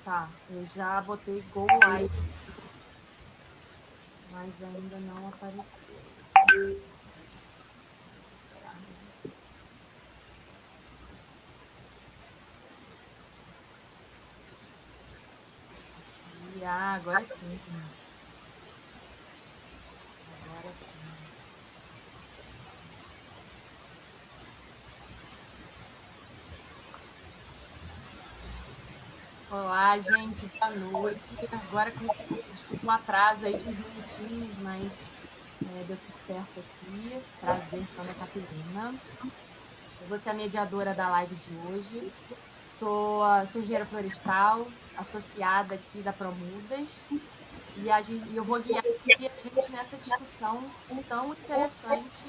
Tá, eu já botei Go Live, mas ainda não apareceu. Agora sim. Agora sim. Olá, gente, boa noite. Agora, desculpa o atraso aí de uns minutinhos, mas deu tudo certo aqui. Prazer, meu nome é Caterina. Eu vou ser a mediadora da live de hoje. Sou engenheira florestal, associada aqui da Promudas, e eu vou guiar aqui a gente nessa discussão tão interessante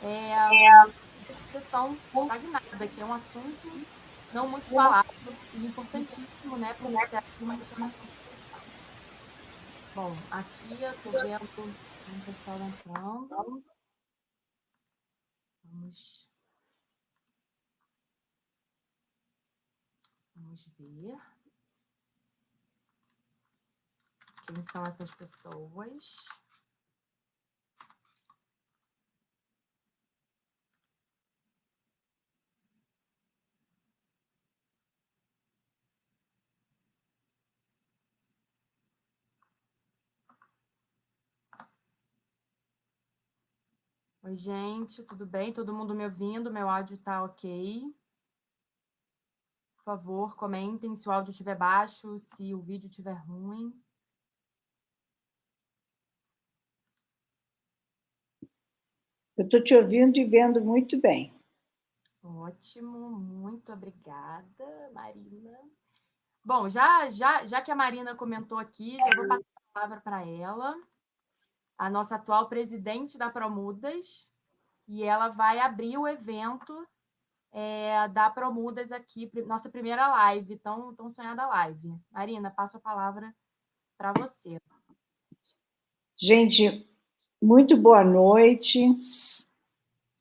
da sucessão estagnada, que é um assunto não muito falado e importantíssimo, né, para o iniciar de uma restauração florestal. Bom, aqui eu estou vendo um pessoal entrando. Vamos ver quem são essas pessoas. Oi, gente, tudo bem? Todo mundo me ouvindo? Meu áudio está ok? Por favor, comentem se o áudio estiver baixo, se o vídeo estiver ruim. Eu estou te ouvindo e vendo muito bem. Ótimo, muito obrigada, Marina. Bom, já que a Marina comentou aqui, já vou passar a palavra para ela, a nossa atual presidente da Promudas, e ela vai abrir o evento da Promudas aqui, nossa primeira live, tão sonhada live. Marina, passo a palavra para você. Gente, muito boa noite.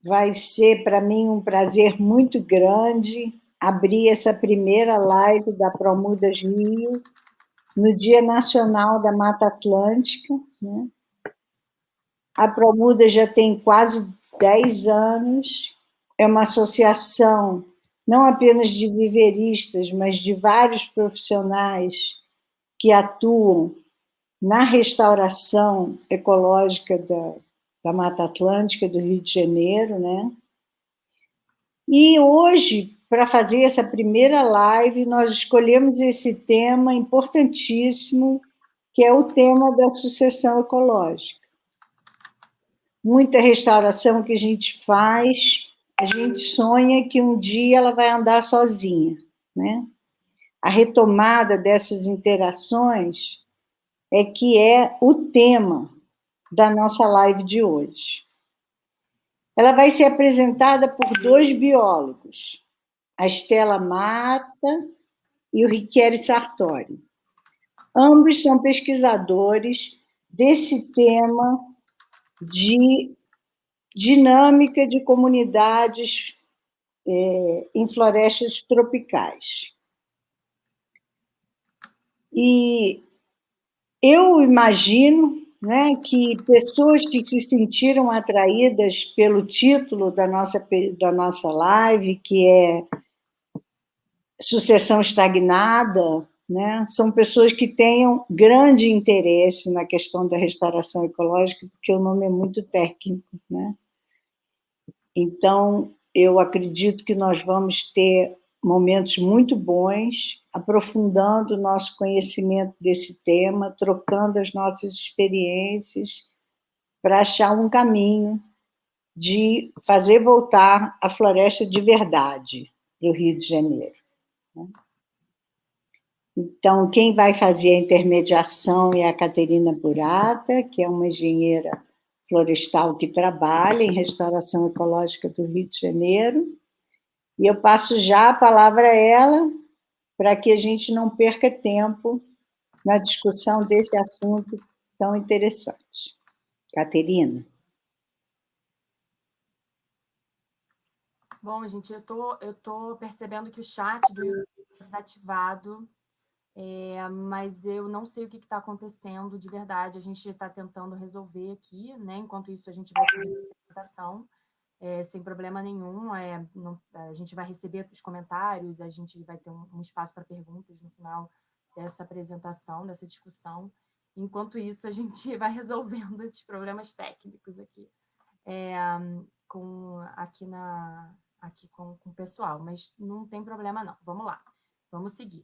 Vai ser para mim um prazer muito grande abrir essa primeira live da Promudas Rio no Dia Nacional da Mata Atlântica, né? A Promudas já tem quase 10 anos, é uma associação não apenas de viveristas, mas de vários profissionais que atuam na restauração ecológica da Mata Atlântica do Rio de Janeiro, né? E hoje, para fazer essa primeira live, nós escolhemos esse tema importantíssimo, que é o tema da sucessão ecológica. Muita restauração que a gente faz, a gente sonha que um dia ela vai andar sozinha, né? A retomada dessas interações é o tema da nossa live de hoje. Ela vai ser apresentada por dois biólogos, a Estela Mata e o Richieri Sartori. Ambos são pesquisadores desse tema de dinâmica de comunidades em florestas tropicais. E eu imagino, né, que pessoas que se sentiram atraídas pelo título da nossa live, que é Sucessão Estagnada, né, são pessoas que tenham grande interesse na questão da restauração ecológica, porque o nome é muito técnico, né? Então, eu acredito que nós vamos ter momentos muito bons, aprofundando o nosso conhecimento desse tema, trocando as nossas experiências, para achar um caminho de fazer voltar a floresta de verdade do Rio de Janeiro. Então, quem vai fazer a intermediação é a Caterina Burata, que é uma engenheira florestal que trabalha em restauração ecológica do Rio de Janeiro. E eu passo já a palavra a ela, para que a gente não perca tempo na discussão desse assunto tão interessante. Caterina. Bom, gente, eu tô percebendo que o chat do YouTube está desativado. mas eu não sei o que está acontecendo de verdade. A gente está tentando resolver aqui, né? Enquanto isso, a gente vai seguir a apresentação, sem problema nenhum. A gente vai receber os comentários, a gente vai ter um espaço para perguntas no final dessa apresentação, dessa discussão. Enquanto isso, a gente vai resolvendo esses problemas técnicos aqui, aqui com o pessoal, mas não tem problema não. Vamos lá, vamos seguir.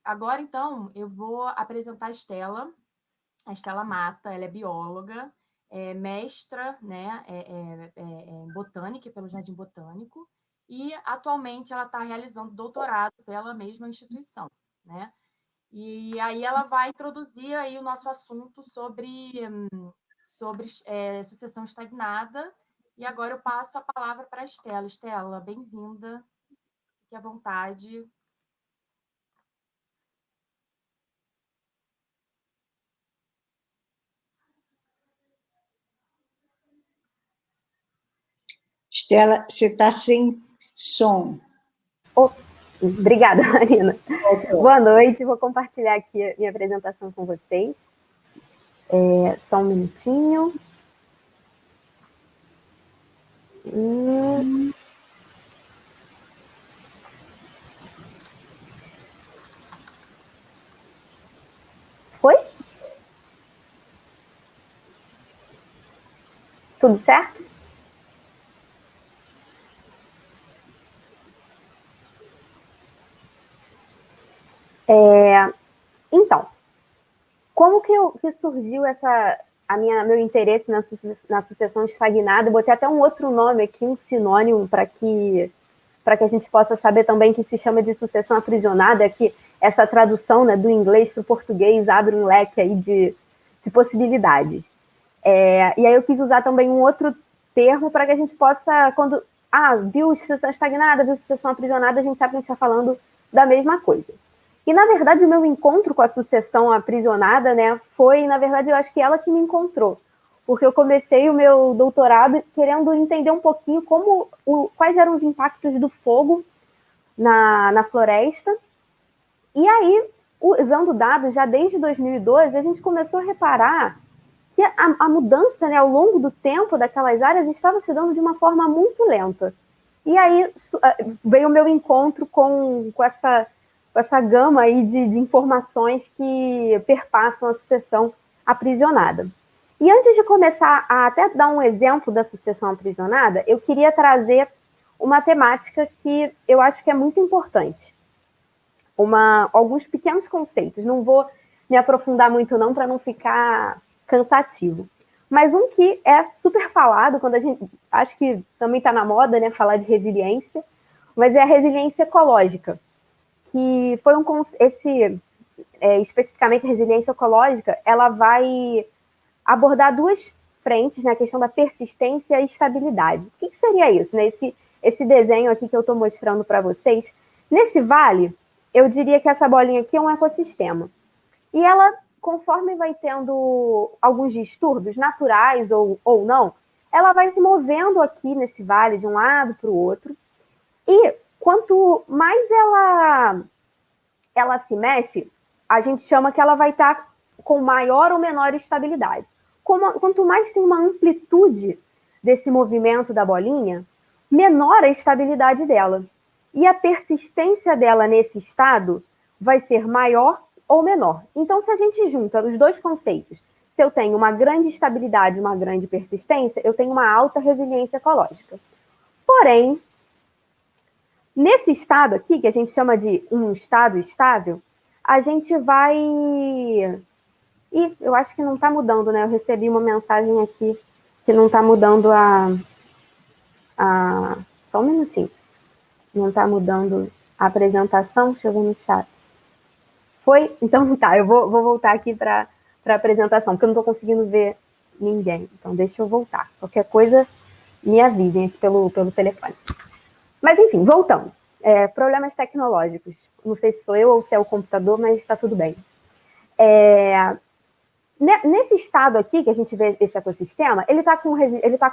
Agora, então, eu vou apresentar a Estela Mata. Ela é bióloga, mestra, né, em botânica pelo Jardim Botânico, e atualmente ela está realizando doutorado pela mesma instituição, né? E aí ela vai introduzir aí o nosso assunto sobre sucessão estagnada. E agora eu passo a palavra para a Estela. Estela, bem-vinda, fique à vontade. Estela, você está sem som. Ops, obrigada, Marina. Boa noite, vou compartilhar aqui a minha apresentação com vocês. Só um minutinho. Foi? Tudo certo? Então, como que surgiu meu interesse na sucessão estagnada? Eu botei até um outro nome aqui, um sinônimo, para que a gente possa saber também, que se chama de sucessão aprisionada, que essa tradução, né, do inglês para o português abre um leque aí de possibilidades. E aí eu quis usar também um outro termo para que a gente possa, quando viu sucessão estagnada, viu sucessão aprisionada, a gente sabe que a gente está falando da mesma coisa. E, na verdade, o meu encontro com a sucessão aprisionada, né, foi, na verdade, eu acho que ela que me encontrou. Porque eu comecei o meu doutorado querendo entender um pouquinho quais eram os impactos do fogo na floresta. E aí, usando dados, já desde 2012, a gente começou a reparar que a mudança, né, ao longo do tempo daquelas áreas estava se dando de uma forma muito lenta. E aí veio o meu encontro com essa gama aí de informações que perpassam a sucessão aprisionada. E antes de começar a até dar um exemplo da sucessão aprisionada, eu queria trazer uma temática que eu acho que é muito importante. Alguns pequenos conceitos. Não vou me aprofundar muito não, para não ficar cansativo. Mas um que é super falado, quando a gente... Acho que também está na moda, né, falar de resiliência, mas é a resiliência ecológica. Que foi especificamente a resiliência ecológica, ela vai abordar duas frentes na questão da persistência e estabilidade. O que seria isso? Né? Esse desenho aqui que eu estou mostrando para vocês, nesse vale, eu diria que essa bolinha aqui é um ecossistema. E ela, conforme vai tendo alguns distúrbios naturais ou não, ela vai se movendo aqui nesse vale de um lado para o outro. E quanto mais ela se mexe, a gente chama que ela vai estar com maior ou menor estabilidade. Quanto mais tem uma amplitude desse movimento da bolinha, menor a estabilidade dela. E a persistência dela nesse estado vai ser maior ou menor. Então, se a gente junta os dois conceitos, se eu tenho uma grande estabilidade e uma grande persistência, eu tenho uma alta resiliência ecológica. Porém, nesse estado aqui, que a gente chama de um estado estável, a gente vai... eu acho que não está mudando, né? Eu recebi uma mensagem aqui que não está mudando Só um minutinho. Não está mudando a apresentação? Deixa eu ver no chat. Foi? Então tá, eu vou voltar aqui para a apresentação, porque eu não estou conseguindo ver ninguém. Então deixa eu voltar. Qualquer coisa, me avisem aqui pelo telefone. Mas enfim, voltando. Problemas tecnológicos. Não sei se sou eu ou se é o computador, mas está tudo bem. Nesse estado aqui, que a gente vê esse ecossistema, ele está com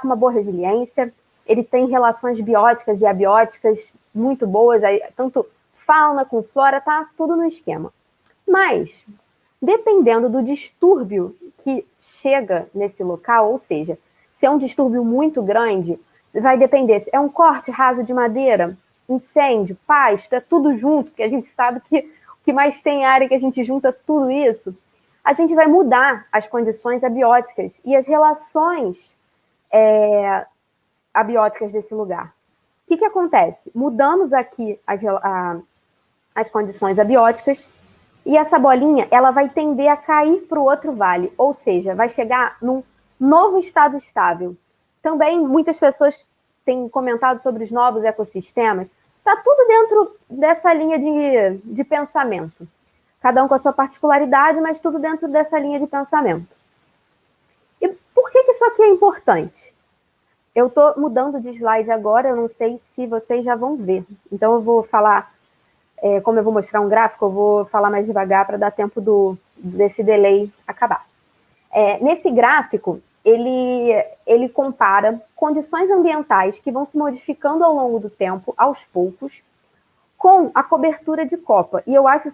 uma boa resiliência, ele tem relações bióticas e abióticas muito boas, tanto fauna, com flora, tá tudo no esquema. Mas, dependendo do distúrbio que chega nesse local, ou seja, se é um distúrbio muito grande, vai depender se é um corte raso de madeira, incêndio, pasto, é tudo junto, porque a gente sabe que o que mais tem área que a gente junta tudo isso, a gente vai mudar as condições abióticas e as relações abióticas desse lugar. O que acontece? Mudamos aqui as condições abióticas e essa bolinha ela vai tender a cair para o outro vale, ou seja, vai chegar num novo estado estável. Também muitas pessoas têm comentado sobre os novos ecossistemas. Está tudo dentro dessa linha de pensamento. Cada um com a sua particularidade, mas tudo dentro dessa linha de pensamento. E por que isso aqui é importante? Eu estou mudando de slide agora, eu não sei se vocês já vão ver. Então, eu vou falar, como eu vou mostrar um gráfico, eu vou falar mais devagar para dar tempo desse delay acabar. Nesse gráfico, ele compara condições ambientais que vão se modificando ao longo do tempo, aos poucos, com a cobertura de copa. E eu acho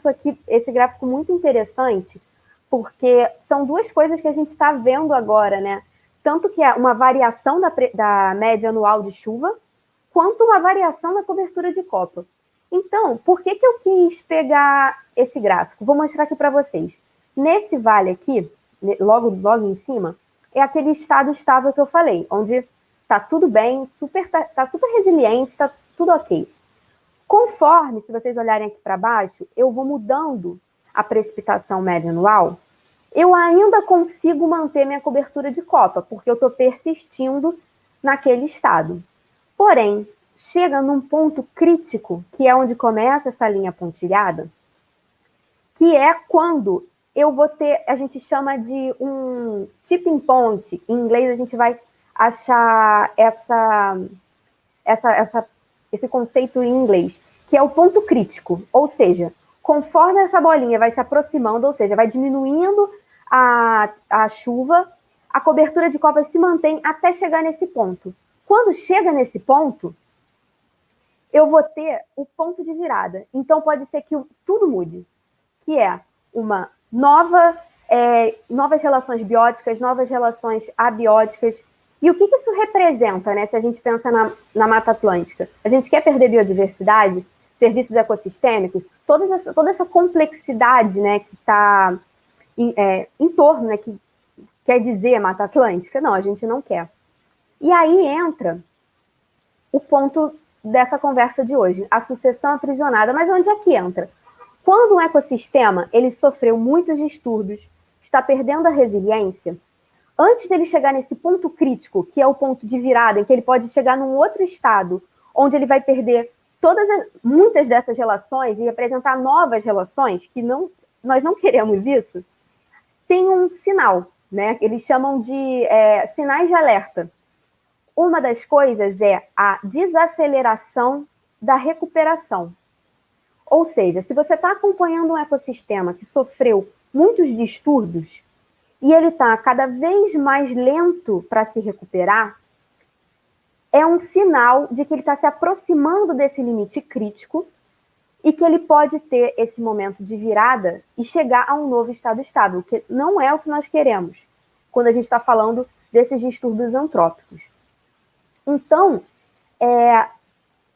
esse gráfico muito interessante, porque são duas coisas que a gente está vendo agora, né? Tanto que é uma variação da média anual de chuva, quanto uma variação da cobertura de copa. Então, por que eu quis pegar esse gráfico? Vou mostrar aqui para vocês. Nesse vale aqui, logo em cima, é aquele estado estável que eu falei, onde está tudo bem, está super resiliente, está tudo ok. Conforme, se vocês olharem aqui para baixo, eu vou mudando a precipitação média anual, eu ainda consigo manter minha cobertura de copa, porque eu estou persistindo naquele estado. Porém, chega num ponto crítico, que é onde começa essa linha pontilhada, que é quando eu vou ter, a gente chama de um tipping point, em inglês a gente vai achar esse conceito em inglês, que é o ponto crítico, ou seja, conforme essa bolinha vai se aproximando, ou seja, vai diminuindo a chuva, a cobertura de copa se mantém até chegar nesse ponto. Quando chega nesse ponto, eu vou ter o ponto de virada. Então, pode ser que tudo mude, que é uma novas relações bióticas, novas relações abióticas. E o que isso representa, né, se a gente pensa na Mata Atlântica? A gente quer perder biodiversidade, serviços ecossistêmicos, toda essa complexidade, né, que está em torno, né, que quer dizer Mata Atlântica? Não, a gente não quer. E aí entra o ponto dessa conversa de hoje, a sucessão aprisionada. Mas onde é que entra? Quando um ecossistema ele sofreu muitos distúrbios, está perdendo a resiliência, antes dele chegar nesse ponto crítico, que é o ponto de virada, em que ele pode chegar num outro estado, onde ele vai perder muitas dessas relações e apresentar novas relações, que nós não queremos isso, tem um sinal, né? Eles chamam de sinais de alerta. Uma das coisas é a desaceleração da recuperação. Ou seja, se você está acompanhando um ecossistema que sofreu muitos distúrbios e ele está cada vez mais lento para se recuperar, é um sinal de que ele está se aproximando desse limite crítico e que ele pode ter esse momento de virada e chegar a um novo estado estável, que não é o que nós queremos quando a gente está falando desses distúrbios antrópicos. Então,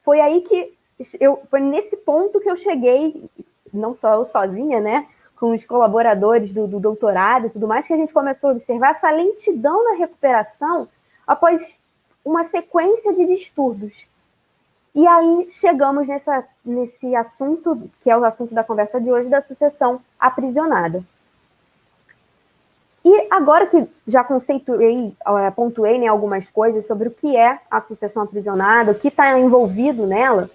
foi nesse ponto que eu cheguei, não só eu sozinha, né, com os colaboradores do doutorado e tudo mais, que a gente começou a observar essa lentidão na recuperação após uma sequência de distúrbios. E aí chegamos nesse assunto, que é o assunto da conversa de hoje, da sucessão aprisionada. E agora que já pontuei, né, algumas coisas sobre o que é a sucessão aprisionada, o que está envolvido nela,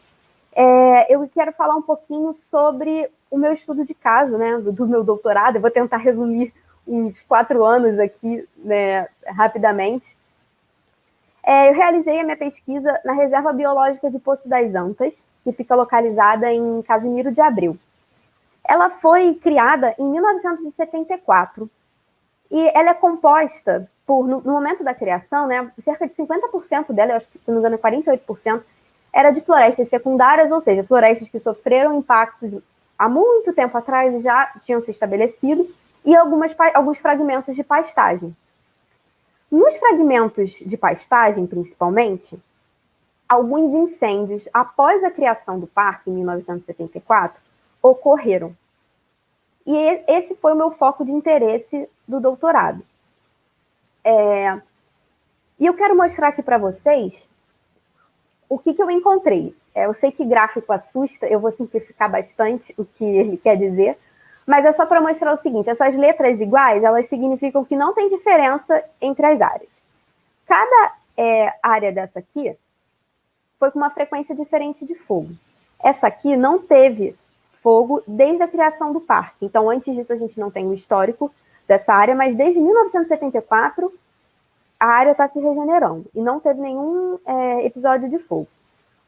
eu quero falar um pouquinho sobre o meu estudo de caso, né, do meu doutorado. Eu vou tentar resumir uns 4 anos aqui, né, rapidamente. Eu realizei a minha pesquisa na Reserva Biológica de Poço das Antas, que fica localizada em Casimiro de Abreu. Ela foi criada em 1974 e ela é composta por, no momento da criação, né, cerca de 50% dela, eu acho que, se não me engano, 48%, era de florestas secundárias, ou seja, florestas que sofreram impactos há muito tempo atrás e já tinham se estabelecido, e alguns fragmentos de pastagem. Nos fragmentos de pastagem, principalmente, alguns incêndios após a criação do parque, em 1974, ocorreram. E esse foi o meu foco de interesse do doutorado. E eu quero mostrar aqui para vocês o que eu encontrei. Eu sei que gráfico assusta, eu vou simplificar bastante o que ele quer dizer, mas é só para mostrar o seguinte, essas letras iguais, elas significam que não tem diferença entre as áreas. Cada área dessa aqui foi com uma frequência diferente de fogo. Essa aqui não teve fogo desde a criação do parque. Então, antes disso, a gente não tem o histórico dessa área, mas desde 1974, a área está se regenerando e não teve nenhum episódio de fogo.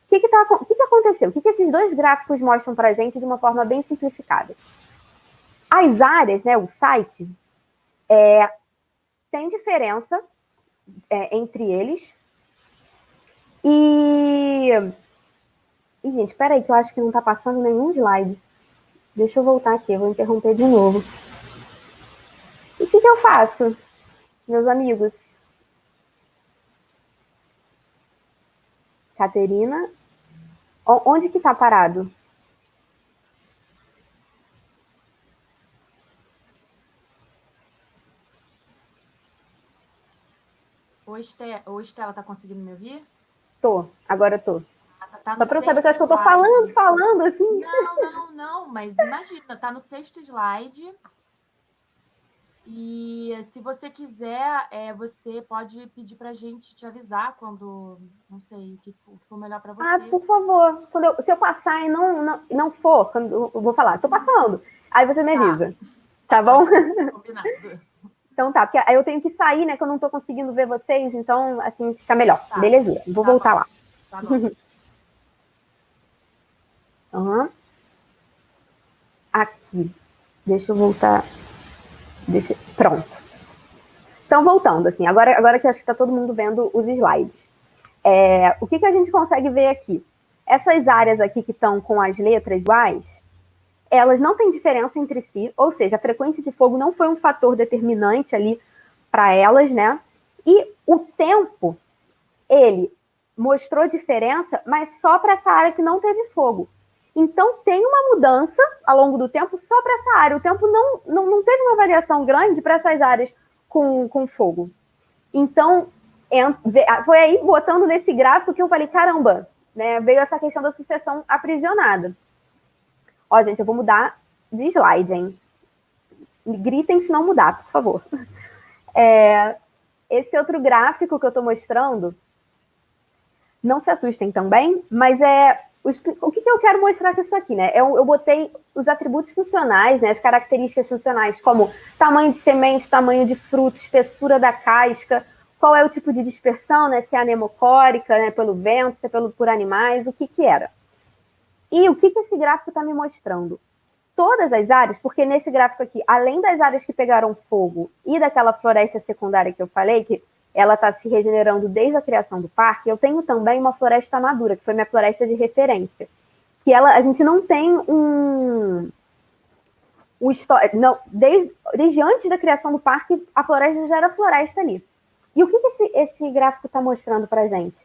O que aconteceu? O que esses dois gráficos mostram para a gente de uma forma bem simplificada? As áreas, né, o site, tem diferença entre eles. E, gente, espera aí, que eu acho que não está passando nenhum slide. Deixa eu voltar aqui, eu vou interromper de novo. E o que eu faço, meus amigos? Caterina, onde que está parado? Ô, Estela, tá conseguindo me ouvir? Tô, agora tô. Tá só para eu saber que eu acho que eu tô falando, assim. Não, mas imagina, tá no 6º slide. E se você quiser, você pode pedir pra gente te avisar quando, não sei, o que for melhor para você. Ah, por favor. Se eu passar e não for, quando eu vou falar, tô passando. Aí você me avisa. Tá bom? Combinado. Então tá, porque aí eu tenho que sair, né, que eu não tô conseguindo ver vocês, então assim fica melhor. Tá. Belezinha, vou voltar bom. lá. Tá bom. Aqui. Deixa eu voltar. Pronto. Então, voltando, assim, agora que eu acho que tá todo mundo vendo os slides. O que a gente consegue ver aqui? Essas áreas aqui que estão com as letras iguais, elas não têm diferença entre si, ou seja, a frequência de fogo não foi um fator determinante ali para elas, né? E o tempo, ele mostrou diferença, mas só para essa área que não teve fogo. Então, tem uma mudança ao longo do tempo só para essa área. O tempo não teve uma variação grande para essas áreas com fogo. Então, foi aí, botando nesse gráfico, que eu falei, caramba, né, veio essa questão da sucessão aprisionada. Ó, gente, eu vou mudar de slide, hein? Gritem se não mudar, por favor. Esse outro gráfico que eu estou mostrando, não se assustem também, mas o que eu quero mostrar com isso aqui, né? Eu botei os atributos funcionais, né? As características funcionais, como tamanho de semente, tamanho de fruto, espessura da casca, qual é o tipo de dispersão, né? Se é anemocórica, né? Pelo vento, se é por animais, o que era. E o que esse gráfico está me mostrando? Todas as áreas, porque nesse gráfico aqui, além das áreas que pegaram fogo e daquela floresta secundária que eu falei, que ela está se regenerando desde a criação do parque, eu tenho também uma floresta madura, que foi minha floresta de referência. Que a gente não tem desde antes da criação do parque, a floresta já era floresta ali. E o que esse gráfico está mostrando para a gente?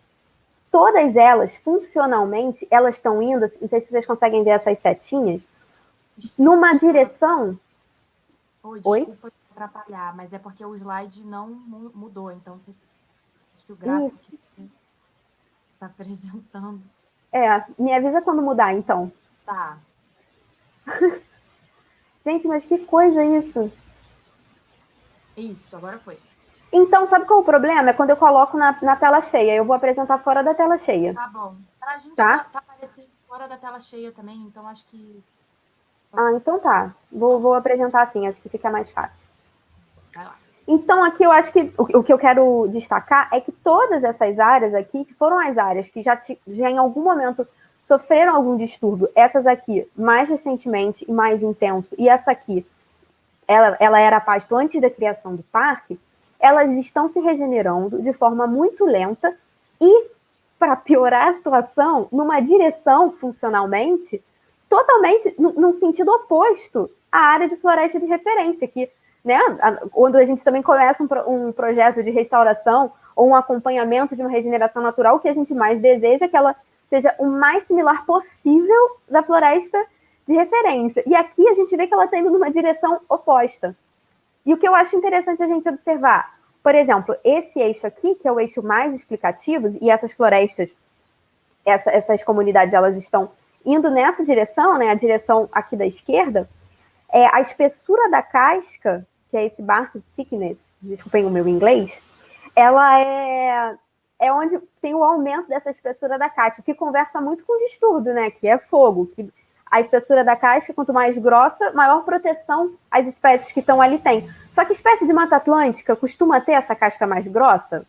Todas elas, funcionalmente, elas estão indo, não sei se vocês conseguem ver essas setinhas, numa direção... Desculpa atrapalhar, mas é porque o slide não mudou, então acho que o gráfico que está apresentando... me avisa quando mudar, então. Tá. Gente, mas que coisa isso? Isso, agora foi. Então, sabe qual é o problema? É quando eu coloco na tela cheia. Eu vou apresentar fora da tela cheia. Tá bom. Pra gente tá aparecendo fora da tela cheia também, então acho que... Ah, então tá. Vou apresentar assim, acho que fica mais fácil. Vai lá. Então, aqui eu acho que o que eu quero destacar é que todas essas áreas aqui, que foram as áreas que já em algum momento sofreram algum distúrbio, essas aqui mais recentemente e mais intenso, e essa aqui, ela era pasto antes da criação do parque, elas estão se regenerando de forma muito lenta e para piorar a situação numa direção, funcionalmente, totalmente num sentido oposto à área de floresta de referência, que, né, quando a gente também começa um projeto de restauração ou um acompanhamento de uma regeneração natural, o que a gente mais deseja é que ela seja o mais similar possível da floresta de referência. E aqui a gente vê que ela está indo numa direção oposta. E o que eu acho interessante a gente observar, por exemplo, esse eixo aqui, que é o eixo mais explicativo, e essas florestas, essas comunidades, elas estão indo nessa direção, né, a direção aqui da esquerda, a espessura da casca, que é esse bark thickness, desculpem o meu inglês, ela é onde tem o aumento dessa espessura da casca, que conversa muito com o distúrbio, né, que é fogo, que a espessura da casca, quanto mais grossa, maior proteção as espécies que estão ali têm. Só que a espécie de Mata Atlântica costuma ter essa casca mais grossa?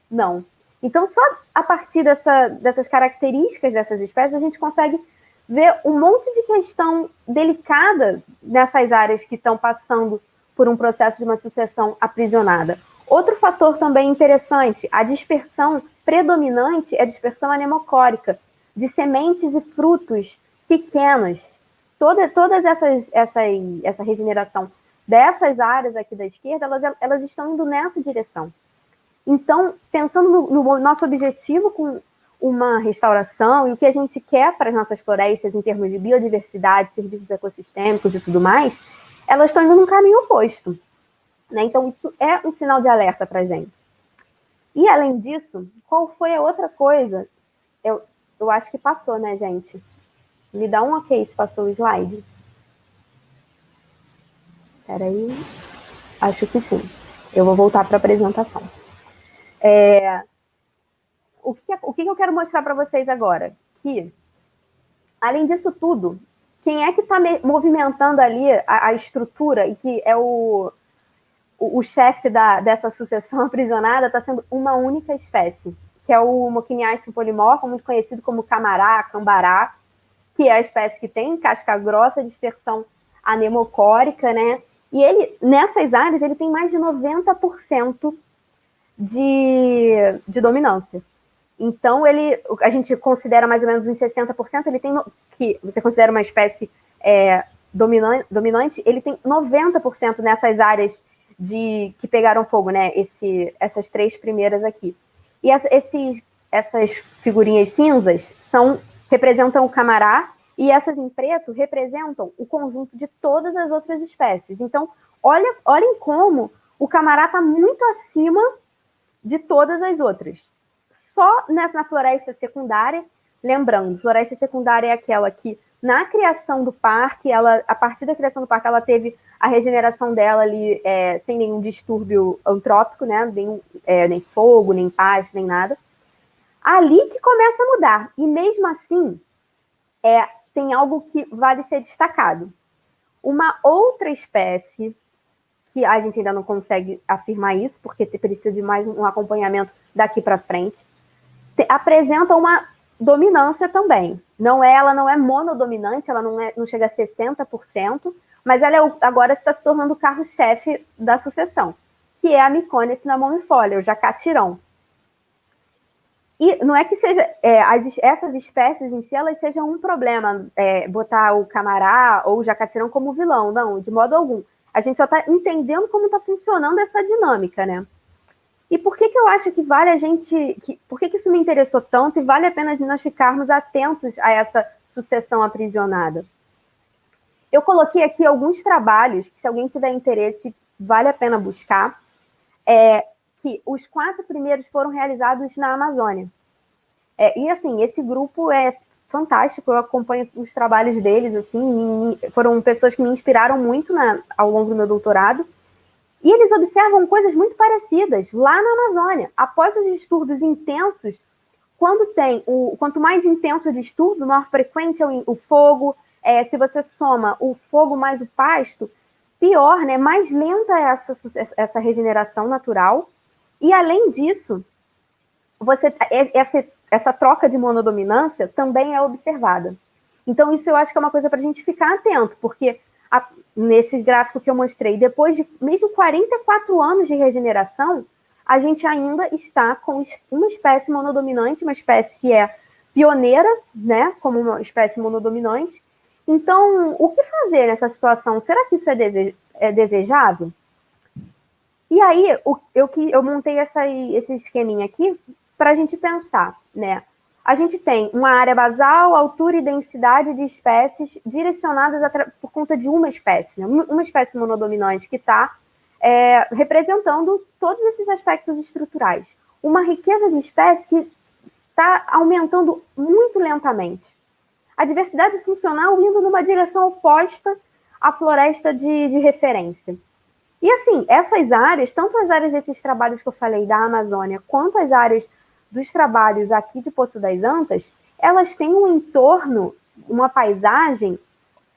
Não. Então, só a partir dessas características dessas espécies, a gente consegue ver um monte de questão delicada nessas áreas que estão passando por um processo de uma sucessão aprisionada. Outro fator também interessante, a dispersão predominante é a dispersão anemocórica, de sementes e frutos pequenas. Todas essa regeneração dessas áreas aqui da esquerda, elas estão indo nessa direção. Então, pensando no nosso objetivo com uma restauração e o que a gente quer para as nossas florestas em termos de biodiversidade, serviços ecossistêmicos e tudo mais, elas estão indo num caminho oposto, né? Então, isso é um sinal de alerta para a gente. E, além disso, qual foi a outra coisa? Eu acho que passou, né, gente? Me dá um ok se passou o slide. Espera aí. Acho que sim. Eu vou voltar para a apresentação. O que eu quero mostrar para vocês agora? Que, além disso tudo, quem é que está movimentando ali a estrutura e que é o chefe dessa sucessão aprisionada está sendo uma única espécie, que é o Moquiniacetum polimorfo, muito conhecido como camará, cambará, que é a espécie que tem casca grossa, dispersão anemocórica, né? E ele, nessas áreas, ele tem mais de 90% de dominância. Então, a gente considera mais ou menos uns 60%, ele tem, que você considera uma espécie dominante, ele tem 90% nessas áreas que pegaram fogo, né? Essas 3 primeiras aqui. E essas figurinhas cinzas representam o camará, e essas em preto representam o conjunto de todas as outras espécies. Então, olhem como o camará está muito acima de todas as outras. Só na floresta secundária, lembrando, floresta secundária é aquela que, na criação do parque, a partir da criação do parque, ela teve a regeneração dela ali sem nenhum distúrbio antrópico, né? Nem fogo, nem pasto, nem nada. Ali que começa a mudar. E mesmo assim, tem algo que vale ser destacado. Uma outra espécie, que a gente ainda não consegue afirmar isso, porque precisa de mais um acompanhamento daqui para frente, apresenta uma dominância também. Ela não é monodominante, ela não chega a 60%, mas ela agora está se tornando o carro-chefe da sucessão, que é a Mycone cinnamomifolia, o jacatirão. E não é que seja essas espécies em si, elas sejam um problema, botar o camará ou o jacatirão como vilão, não, de modo algum. A gente só está entendendo como está funcionando essa dinâmica, né? E por que eu acho que vale a gente... Por que isso me interessou tanto e vale a pena nós ficarmos atentos a essa sucessão aprisionada? Eu coloquei aqui alguns trabalhos que, se alguém tiver interesse, vale a pena buscar, que os 4 primeiros foram realizados na Amazônia. E, assim, esse grupo é fantástico, eu acompanho os trabalhos deles, assim, foram pessoas que me inspiraram muito ao longo do meu doutorado, e eles observam coisas muito parecidas lá na Amazônia. Após os distúrbios intensos, quanto mais intenso o distúrbio, maior frequente é o fogo, se você soma o fogo mais o pasto, pior, né? Mais lenta é essa regeneração natural. E, além disso, essa troca de monodominância também é observada. Então, isso eu acho que é uma coisa para a gente ficar atento, porque nesse gráfico que eu mostrei, depois de mesmo 44 anos de regeneração, a gente ainda está com uma espécie monodominante, uma espécie que é pioneira, né, como uma espécie monodominante. Então, o que fazer nessa situação? Será que isso é desejável? E aí, eu montei esse esqueminha aqui para a gente pensar, né? A gente tem uma área basal, altura e densidade de espécies direcionadas por conta de uma espécie, né? Uma espécie monodominante que está representando todos esses aspectos estruturais. Uma riqueza de espécies que está aumentando muito lentamente. A diversidade funcional indo numa direção oposta à floresta de referência. E assim, essas áreas, tanto as áreas desses trabalhos que eu falei da Amazônia, quanto as áreas dos trabalhos aqui de Poço das Antas, elas têm um entorno, uma paisagem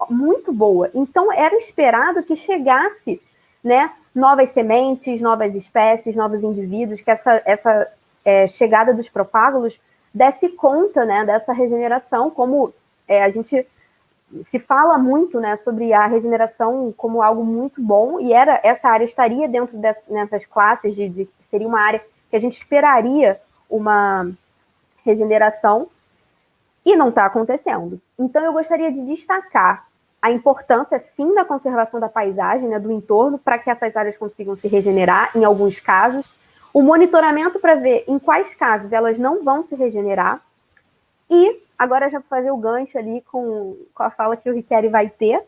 muito boa. Então, era esperado que chegasse, né, novas sementes, novas espécies, novos indivíduos, que essa chegada dos propágulos desse conta, né, dessa regeneração, como a gente se fala muito, né, sobre a regeneração como algo muito bom, e essa área estaria dentro dessas classes, seria uma área que a gente esperaria uma regeneração, e não está acontecendo. Então, eu gostaria de destacar a importância, sim, da conservação da paisagem, né, do entorno, para que essas áreas consigam se regenerar, em alguns casos, o monitoramento para ver em quais casos elas não vão se regenerar, e agora já vou fazer o gancho ali com a fala que o Riquelme vai ter,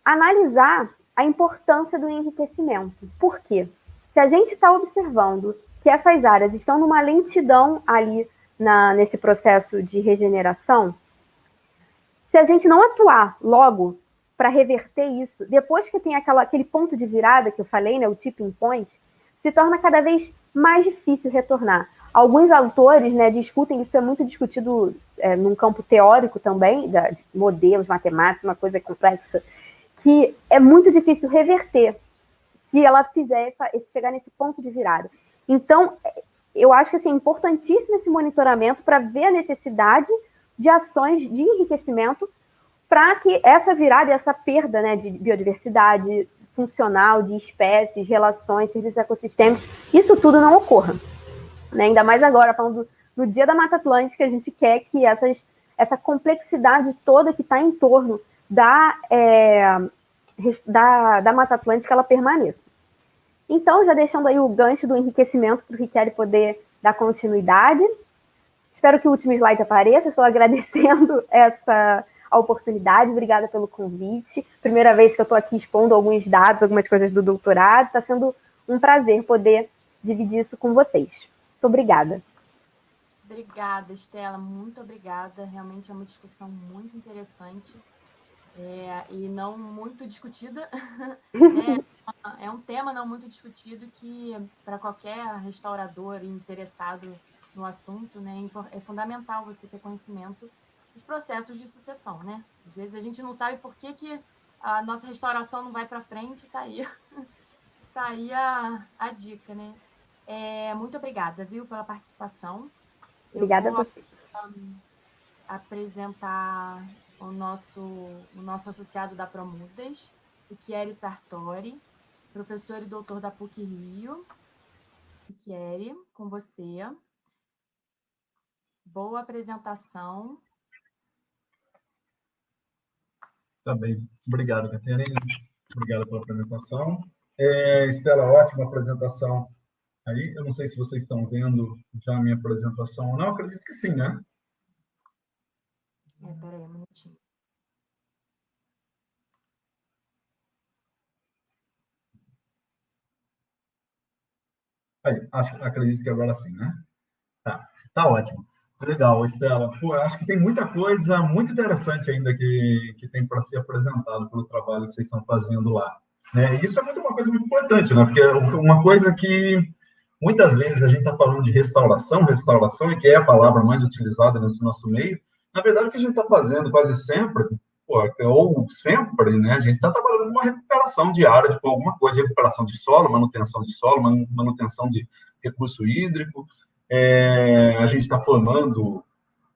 analisar a importância do enriquecimento. Por quê? Se a gente está observando que essas áreas estão numa lentidão ali nesse processo de regeneração, se a gente não atuar logo para reverter isso, depois que tem aquele ponto de virada que eu falei, né, o tipping point, se torna cada vez mais difícil retornar. Alguns autores, né, discutem, isso é muito discutido num campo teórico também, de modelos matemáticos, uma coisa complexa, que é muito difícil reverter se ela chegar nesse ponto de virada. Então, eu acho que assim, é importantíssimo esse monitoramento para ver a necessidade de ações de enriquecimento para que essa virada e essa perda, né, de biodiversidade funcional, de espécies, relações, serviços ecossistêmicos, isso tudo não ocorra. Né? Ainda mais agora, falando do Dia da Mata Atlântica, a gente quer que essa complexidade toda que está em torno da Mata Atlântica ela permaneça. Então, já deixando aí o gancho do enriquecimento para o Riquelme poder dar continuidade. Espero que o último slide apareça. Estou agradecendo a oportunidade. Obrigada pelo convite. Primeira vez que eu estou aqui expondo alguns dados, algumas coisas do doutorado. Está sendo um prazer poder dividir isso com vocês. Muito obrigada. Obrigada, Estela. Muito obrigada. Realmente é uma discussão muito interessante. E não muito discutida, né? É um tema não muito discutido que, para qualquer restaurador interessado no assunto, né, é fundamental você ter conhecimento dos processos de sucessão, né? Às vezes a gente não sabe por que a nossa restauração não vai para frente, tá aí a dica, né? Muito obrigada, viu, pela participação. Obrigada a você. Apresentar o nosso associado da Promudas, o Riquelme Sartori, professor e doutor da PUC-Rio. Riquelme, com você. Boa apresentação. Tá bem. Obrigado, Catarina. Obrigado pela apresentação. Estela, ótima apresentação aí. Eu não sei se vocês estão vendo já a minha apresentação ou não. Acredito que sim, né? Peraí, um minutinho. Aí, acredito que agora sim, né? Tá ótimo. Legal, Estela. Pô, acho que tem muita coisa muito interessante ainda que tem para ser apresentado pelo trabalho que vocês estão fazendo lá. Né? E isso é uma coisa muito importante, né? Porque uma coisa que muitas vezes a gente está falando de restauração, e que é a palavra mais utilizada nesse nosso meio, na verdade o que a gente está fazendo quase sempre, ou sempre, né? A gente está trabalhando com uma recuperação diária de alguma coisa, recuperação de solo, manutenção de recurso hídrico. A gente está formando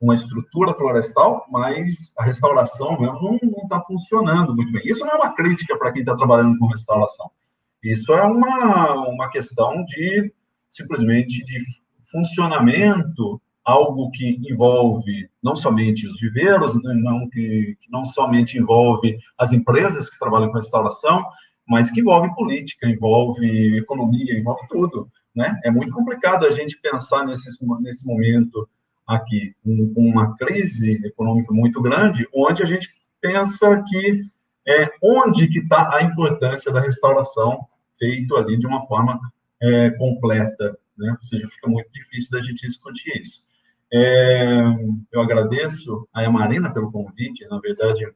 uma estrutura florestal, mas a restauração mesmo não está funcionando muito bem. Isso não é uma crítica para quem está trabalhando com restauração. Isso é uma questão de, simplesmente, de funcionamento, algo que envolve não somente os viveiros, que não somente envolve as empresas que trabalham com restauração, mas que envolve política, envolve economia, envolve tudo, né? É muito complicado a gente pensar nesse momento aqui, com uma crise econômica muito grande, onde a gente pensa que onde que está a importância da restauração feito ali de uma forma completa, né? Ou seja, fica muito difícil da gente discutir isso. Eu agradeço a Marina pelo convite, na verdade,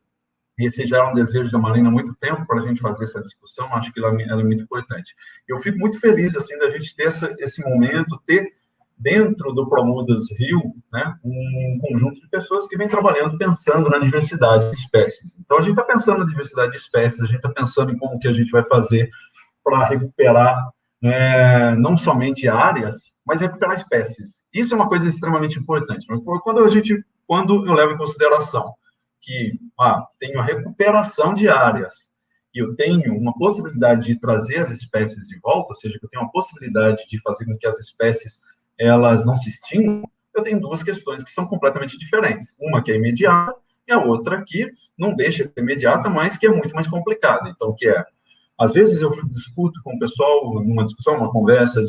esse já é um desejo da Marina há muito tempo para a gente fazer essa discussão, acho que ela é muito importante. Eu fico muito feliz, assim, da gente ter esse momento, ter dentro do Promudas Rio, né, um conjunto de pessoas que vem trabalhando, pensando na diversidade de espécies. Então, a gente está pensando na diversidade de espécies, a gente está pensando em como que a gente vai fazer para recuperar não somente áreas, mas recuperar espécies. Isso é uma coisa extremamente importante. Quando eu levo em consideração que tenho a recuperação de áreas e eu tenho uma possibilidade de trazer as espécies de volta, ou seja, que eu tenho uma possibilidade de fazer com que as espécies elas não se extinguam, eu tenho duas questões que são completamente diferentes. Uma que é imediata e a outra que não deixa de ser imediata, mas que é muito mais complicada. Então, o que é? Às vezes eu discuto com o pessoal, numa discussão, uma conversa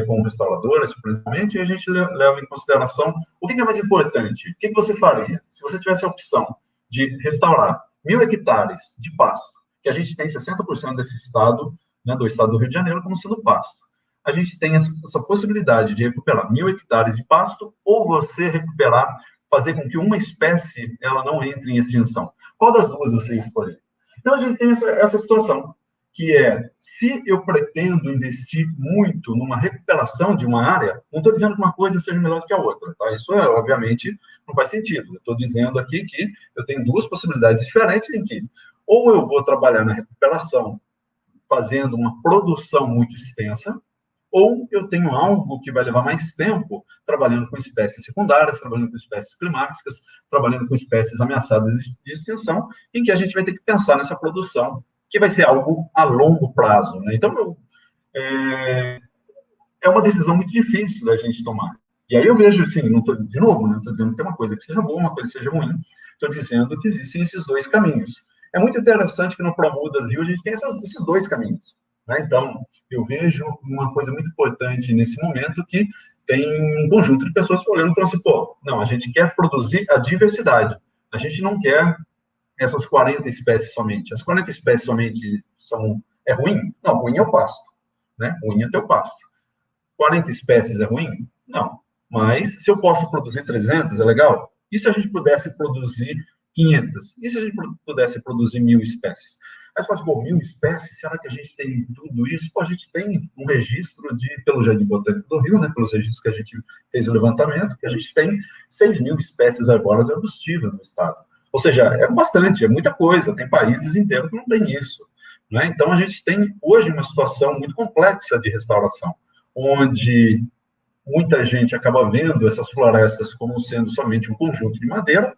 com restauradoras, principalmente, e a gente leva em consideração o que é mais importante. O que você faria se você tivesse a opção de restaurar 1.000 hectares de pasto, que a gente tem 60% desse estado, né, do estado do Rio de Janeiro, como sendo pasto. A gente tem essa possibilidade de recuperar 1.000 hectares de pasto, ou você recuperar, fazer com que uma espécie ela não entre em extinção. Qual das duas você escolher? Então, a gente tem essa situação, que é, se eu pretendo investir muito numa recuperação de uma área, não estou dizendo que uma coisa seja melhor do que a outra, tá? Isso, obviamente, não faz sentido. Eu estou dizendo aqui que eu tenho duas possibilidades diferentes em que, ou eu vou trabalhar na recuperação, fazendo uma produção muito extensa, ou eu tenho algo que vai levar mais tempo, trabalhando com espécies secundárias, trabalhando com espécies climáticas, trabalhando com espécies ameaçadas de extinção, em que a gente vai ter que pensar nessa produção, que vai ser algo a longo prazo, né? Então, é uma decisão muito difícil da gente tomar. E aí eu vejo, assim, de novo, não estou dizendo que tem uma coisa que seja boa, uma coisa que seja ruim, estou dizendo que existem esses dois caminhos. É muito interessante que no Promudas Rio a gente tem esses dois caminhos. Né? Então, eu vejo uma coisa muito importante nesse momento que tem um conjunto de pessoas olhando e falando assim, não, a gente quer produzir a diversidade, a gente não quer essas 40 espécies somente. As 40 espécies somente é ruim? Não, ruim é o pasto. Né? Ruim é ter o pasto. 40 espécies é ruim? Não. Mas se eu posso produzir 300, é legal? E se a gente pudesse produzir 500? E se a gente pudesse produzir 1.000 espécies? Aí você fala assim, 1.000 espécies, será que a gente tem tudo isso? A gente tem um registro pelo Jardim Botânico do Rio, né, pelos registros que a gente fez o levantamento, que a gente tem 6.000 espécies arbóreas arbustivas no estado. Ou seja, é bastante, é muita coisa. Tem países inteiros que não tem isso. Né? Então, a gente tem hoje uma situação muito complexa de restauração, onde muita gente acaba vendo essas florestas como sendo somente um conjunto de madeira,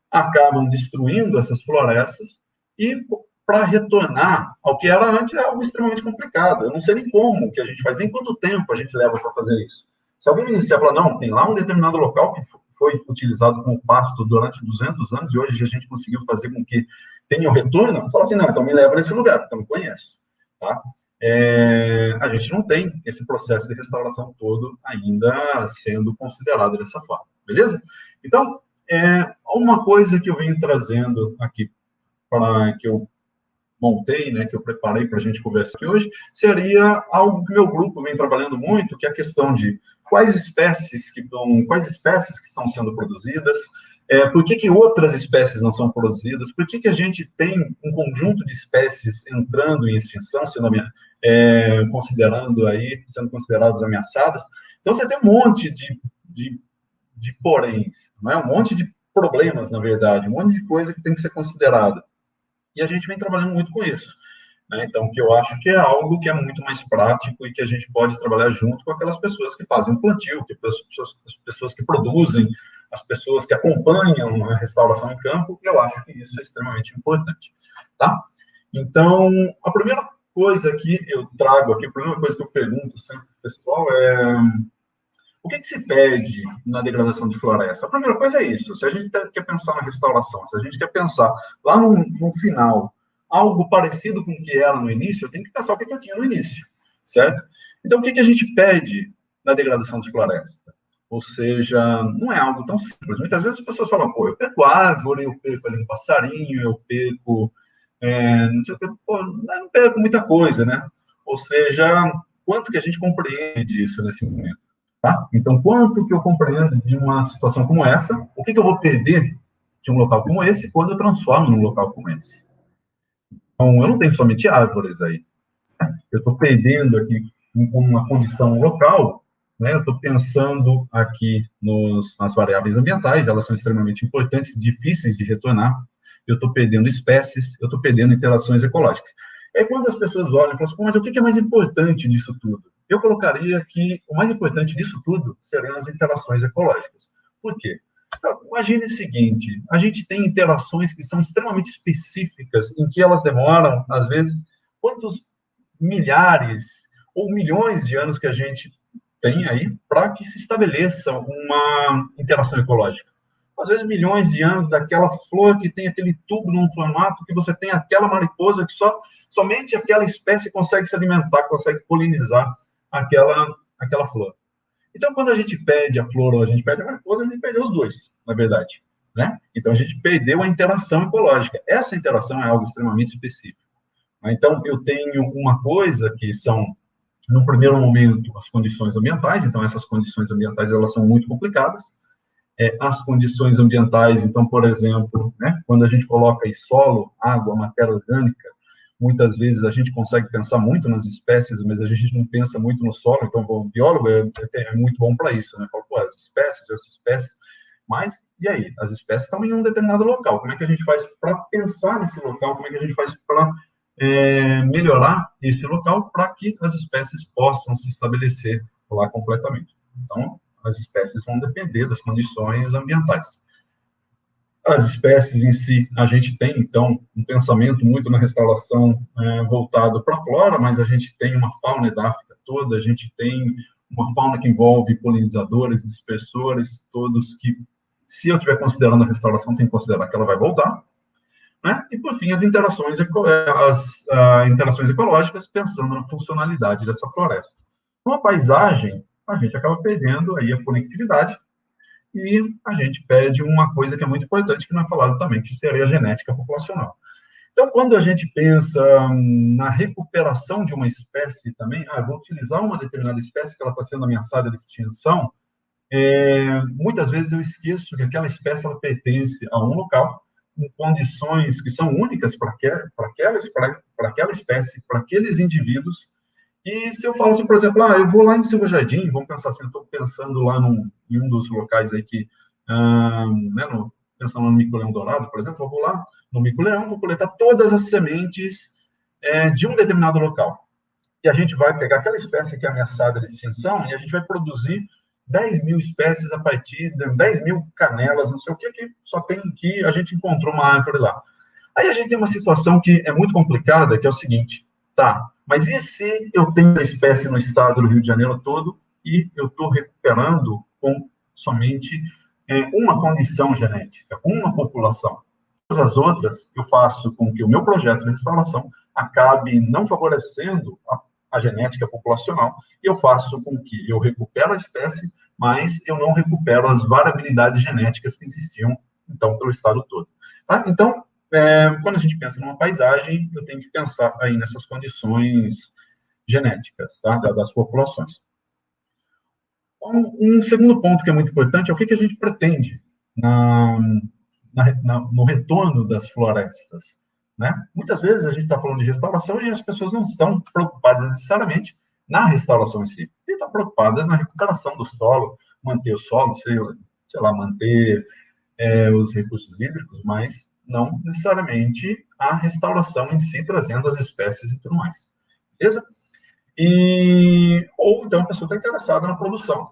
acabam destruindo essas florestas e para retornar ao que era antes é algo extremamente complicado. Eu não sei nem como que a gente faz, nem quanto tempo a gente leva para fazer isso. Se alguém me disser, falar, não, tem lá um determinado local que foi utilizado como pasto durante 200 anos e hoje a gente conseguiu fazer com que tenha um retorno, fala assim, não, então me leva nesse lugar, porque eu não conheço. Tá? A gente não tem esse processo de restauração todo ainda sendo considerado dessa forma, beleza? Então, uma coisa que eu venho trazendo aqui, que eu montei, né, que eu preparei para a gente conversar aqui hoje, seria algo que meu grupo vem trabalhando muito, que é a questão de quais espécies que estão sendo produzidas, por que outras espécies não são produzidas, por que a gente tem um conjunto de espécies entrando em extinção, sendo consideradas ameaçadas. Então, você tem um monte de poréns, não é? Um monte de problemas, na verdade, um monte de coisa que tem que ser considerada. E a gente vem trabalhando muito com isso. Né? Então, que eu acho que é algo que é muito mais prático e que a gente pode trabalhar junto com aquelas pessoas que fazem o plantio, as pessoas que produzem, as pessoas que acompanham a restauração em campo, eu acho que isso é extremamente importante. Tá? Então, a primeira coisa que eu trago aqui, a primeira coisa que eu pergunto sempre para o pessoal é o que se pede na degradação de floresta? A primeira coisa é isso. Se a gente quer pensar na restauração, se a gente quer pensar lá no final, algo parecido com o que era no início, eu tenho que pensar o que eu tinha no início, certo? Então, o que a gente pede na degradação de floresta? Ou seja, não é algo tão simples. Muitas vezes as pessoas falam, pô, eu perco árvore, eu perco ali um passarinho, eu perco... não sei o que, pô, eu não perco muita coisa, né? Ou seja, quanto que a gente compreende disso nesse momento? Tá? Então, quanto que eu compreendo de uma situação como essa, o que eu vou perder de um local como esse quando eu transformo num local como esse? Então, eu não tenho somente árvores aí. Eu estou perdendo aqui uma condição local, né? Eu estou pensando aqui nas variáveis ambientais, elas são extremamente importantes, difíceis de retornar. Eu estou perdendo espécies, eu estou perdendo interações ecológicas. É quando as pessoas olham e falam assim, mas o que é mais importante disso tudo? Eu colocaria que o mais importante disso tudo seriam as interações ecológicas. Por quê? Então, imagine o seguinte, a gente tem interações que são extremamente específicas, em que elas demoram, às vezes, quantos milhares ou milhões de anos que a gente tem aí para que se estabeleça uma interação ecológica. Às vezes milhões de anos daquela flor que tem aquele tubo num formato, que você tem aquela mariposa que somente aquela espécie consegue se alimentar, consegue polinizar aquela flor. Então, quando a gente perde a flor ou a gente perde a mariposa, a gente perdeu os dois, na verdade. Né? Então, a gente perdeu a interação ecológica. Essa interação é algo extremamente específico. Então, eu tenho uma coisa que são, no primeiro momento, as condições ambientais. Então, essas condições ambientais, elas são muito complicadas. As condições ambientais, então, por exemplo, né, quando a gente coloca aí solo, água, matéria orgânica, muitas vezes a gente consegue pensar muito nas espécies, mas a gente não pensa muito no solo. Então, o biólogo é muito bom para isso, né? Fala, pô, as espécies, mas, e aí? As espécies estão em um determinado local. Como é que a gente faz para pensar nesse local? Como é que a gente faz para melhorar esse local para que as espécies possam se estabelecer lá completamente? Então, as espécies vão depender das condições ambientais. As espécies em si, a gente tem, então, um pensamento muito na restauração voltado para a flora, mas a gente tem uma fauna edáfica toda, a gente tem uma fauna que envolve polinizadores, dispersores, todos que, se eu estiver considerando a restauração, tem que considerar que ela vai voltar. Né? E, por fim, as interações ecológicas, pensando na funcionalidade dessa floresta. Uma paisagem, a gente acaba perdendo aí a conectividade e a gente perde uma coisa que é muito importante, que não é falado também, que seria a genética populacional. Então, quando a gente pensa na recuperação de uma espécie também, vou utilizar uma determinada espécie que ela está sendo ameaçada de extinção, muitas vezes eu esqueço que aquela espécie ela pertence a um local, em condições que são únicas para aquela espécie, para aqueles indivíduos. E se eu falo assim, por exemplo, eu vou lá em Silva Jardim, vamos pensar assim, eu estou pensando lá em um dos locais aí que, pensando no Mico-Leão Dourado, por exemplo, eu vou lá no Mico-Leão, vou coletar todas as sementes de um determinado local. E a gente vai pegar aquela espécie que é ameaçada de extinção e a gente vai produzir 10 mil espécies a partir de 10 mil canelas, não sei o que só tem que a gente encontrou uma árvore lá. Aí a gente tem uma situação que é muito complicada, que é o seguinte, mas e se eu tenho essa espécie no estado do Rio de Janeiro todo e eu estou recuperando com somente uma condição genética, uma população? Todas as outras, eu faço com que o meu projeto de restauração acabe não favorecendo a genética populacional, e eu faço com que eu recupere a espécie, mas eu não recupero as variabilidades genéticas que existiam, então, pelo estado todo. Tá? Então, quando a gente pensa numa paisagem, eu tenho que pensar aí nessas condições genéticas, tá? Das populações. Um segundo ponto que é muito importante é o que a gente pretende no retorno das florestas. Né? Muitas vezes a gente está falando de restauração e as pessoas não estão preocupadas necessariamente na restauração em si, e estão preocupadas na recuperação do solo, manter o solo, sei lá, manter os recursos hídricos, mas não necessariamente a restauração em si, trazendo as espécies e tudo mais. Beleza? Ou então a pessoa está interessada na produção,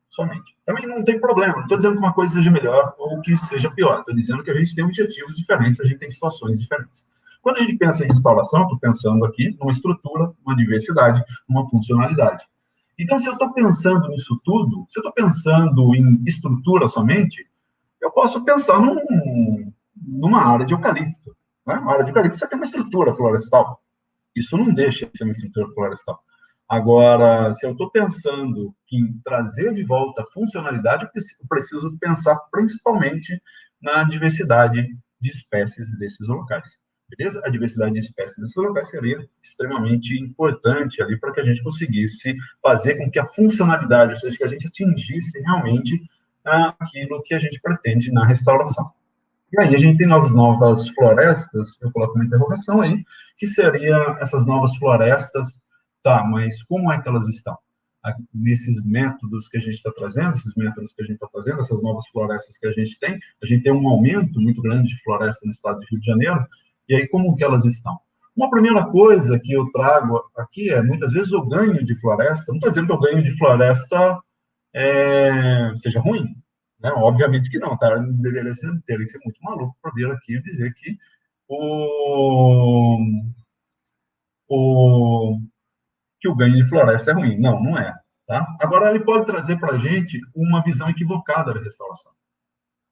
somente. Também não tem problema, não estou dizendo que uma coisa seja melhor ou que seja pior, estou dizendo que a gente tem objetivos diferentes, a gente tem situações diferentes. Quando a gente pensa em restauração, estou pensando aqui numa estrutura, numa diversidade, numa funcionalidade. Então, se eu estou pensando nisso tudo, se eu estou pensando em estrutura somente, eu posso pensar numa área de eucalipto. Né? Uma área de eucalipto você tem uma estrutura florestal. Isso não deixa de ser uma estrutura florestal. Agora, se eu estou pensando em trazer de volta a funcionalidade, eu preciso pensar principalmente na diversidade de espécies desses locais. Beleza? A diversidade de espécies desses locais seria extremamente importante ali para que a gente conseguisse fazer com que a funcionalidade, ou seja, que a gente atingisse realmente aquilo que a gente pretende na restauração. E aí a gente tem novas florestas, eu coloco uma interrogação aí, que seria essas novas florestas, tá, mas como é que elas estão? Nesses métodos que a gente está trazendo, esses métodos que a gente está fazendo, essas novas florestas que a gente tem um aumento muito grande de floresta no estado do Rio de Janeiro, e aí como que elas estão? Uma primeira coisa que eu trago aqui é, muitas vezes, o ganho de floresta. Não estou dizendo que o ganho de floresta seja ruim, né? Obviamente que não, tá? Teria que ser muito maluco para vir aqui e dizer que que o ganho de floresta é ruim. Não, não é. Tá? Agora, ele pode trazer para a gente uma visão equivocada da restauração.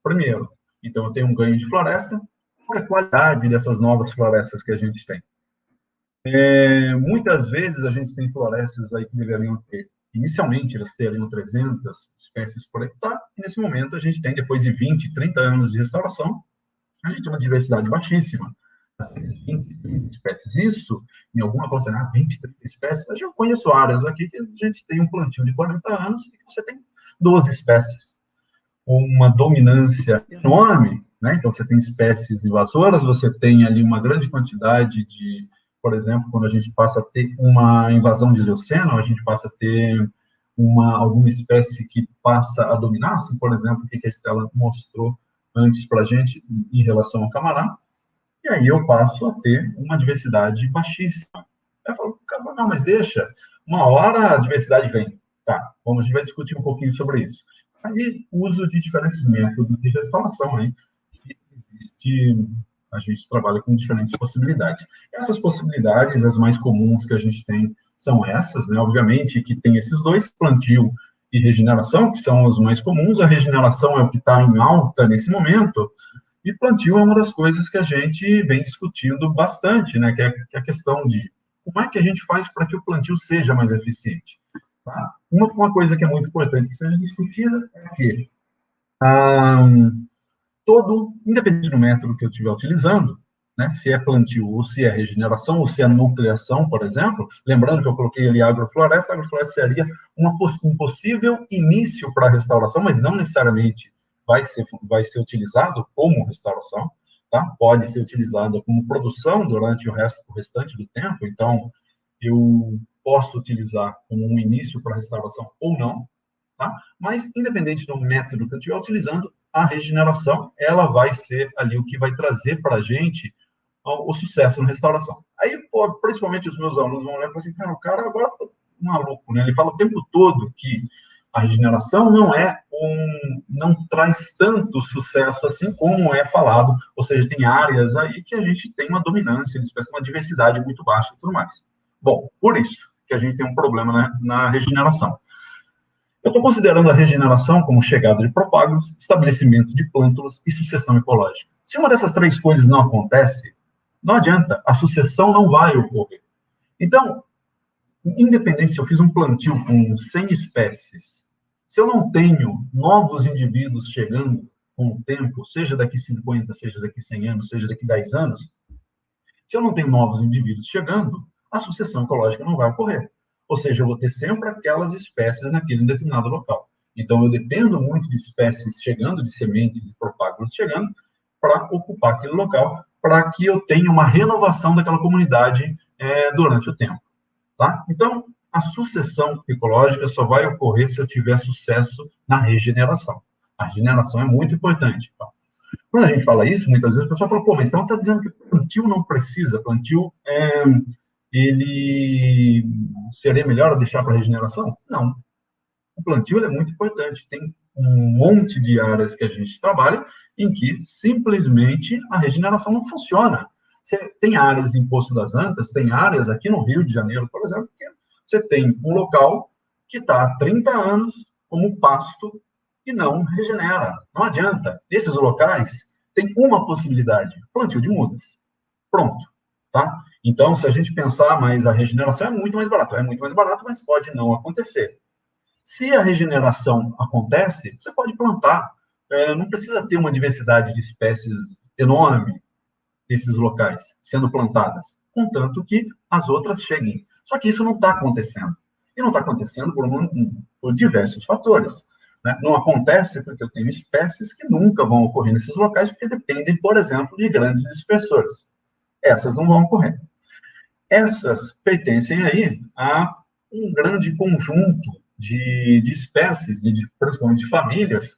Primeiro, então, eu tenho um ganho de floresta, qual é a qualidade dessas novas florestas que a gente tem? Muitas vezes a gente tem florestas aí que deveriam ter, inicialmente elas teriam 300 espécies por hectare, e nesse momento a gente tem, depois de 20, 30 anos de restauração, a gente tem uma diversidade baixíssima. 20, 30 espécies. Isso, em alguma coisa, 20, 30 espécies. Eu já conheço áreas aqui que a gente tem um plantio de 40 anos e você tem 12 espécies. Uma dominância enorme, né? Então, você tem espécies invasoras, você tem ali uma grande quantidade de, por exemplo, quando a gente passa a ter uma invasão de leucena, a gente passa a ter alguma espécie que passa a dominar, assim, por exemplo, o que a Estela mostrou antes para a gente em relação ao camará, e aí eu passo a ter uma diversidade baixíssima. Aí o cara fala, não, mas deixa, uma hora a diversidade vem. Tá, a gente vai discutir um pouquinho sobre isso. Aí, o uso de diferentes métodos de restauração, aí, que existe, a gente trabalha com diferentes possibilidades. Essas possibilidades, as mais comuns que a gente tem, são essas, né? Obviamente que tem esses dois, plantio e regeneração, que são os mais comuns. A regeneração é o que está em alta nesse momento, e plantio é uma das coisas que a gente vem discutindo bastante, né? Que é a questão de como é que a gente faz para que o plantio seja mais eficiente. Tá? Uma coisa que é muito importante que seja discutida é que independente do método que eu estiver utilizando, né, se é plantio ou se é regeneração ou se é nucleação, por exemplo, lembrando que eu coloquei ali agrofloresta, a agrofloresta seria um possível início para a restauração, mas não necessariamente vai ser utilizado como restauração, tá? Pode ser utilizado como produção durante o restante do tempo, então eu posso utilizar como um início para a restauração ou não, tá? Mas, independente do método que eu estiver utilizando, a regeneração, ela vai ser ali o que vai trazer para a gente o sucesso na restauração. Aí, principalmente os meus alunos vão olhar e falar assim, cara, o cara agora ficou maluco, né? Ele fala o tempo todo que a regeneração não traz tanto sucesso assim como é falado, ou seja, tem áreas aí que a gente tem uma dominância, uma diversidade muito baixa e tudo mais. Bom, por isso que a gente tem um problema, né, na regeneração. Eu estou considerando a regeneração como chegada de propágulos, estabelecimento de plântulas e sucessão ecológica. Se uma dessas três coisas não acontece, não adianta, a sucessão não vai ocorrer. Então, independente se eu fiz um plantio com 100 espécies, se eu não tenho novos indivíduos chegando com o tempo, seja daqui 50, seja daqui 100 anos, seja daqui 10 anos, se eu não tenho novos indivíduos chegando, a sucessão ecológica não vai ocorrer. Ou seja, eu vou ter sempre aquelas espécies naquele determinado local. Então, eu dependo muito de espécies chegando, de sementes e propágulos chegando, para ocupar aquele local, para que eu tenha uma renovação daquela comunidade durante o tempo. Tá? Então, a sucessão ecológica só vai ocorrer se eu tiver sucesso na regeneração. A regeneração é muito importante. Tá? Quando a gente fala isso, muitas vezes o pessoal fala, pô, mas então está dizendo que plantio não precisa, plantio ele seria melhor deixar para regeneração? Não. O plantio é muito importante. Tem um monte de áreas que a gente trabalha em que simplesmente a regeneração não funciona. Você tem áreas em Poço das Antas, tem áreas aqui no Rio de Janeiro, por exemplo, que você tem um local que está há 30 anos como pasto e não regenera. Não adianta. Esses locais têm uma possibilidade, plantio de mudas. Pronto. Tá? Então, se a gente pensar, mas a regeneração é muito mais barato. É muito mais barato, mas pode não acontecer. Se a regeneração acontece, você pode plantar. Não precisa ter uma diversidade de espécies enorme nesses locais sendo plantadas, contanto que as outras cheguem. Só que isso não está acontecendo. E não está acontecendo por diversos fatores. Né? Não acontece porque eu tenho espécies que nunca vão ocorrer nesses locais, porque dependem, por exemplo, de grandes dispersores. Essas não vão ocorrer. Essas pertencem aí a um grande conjunto de espécies, principalmente de famílias,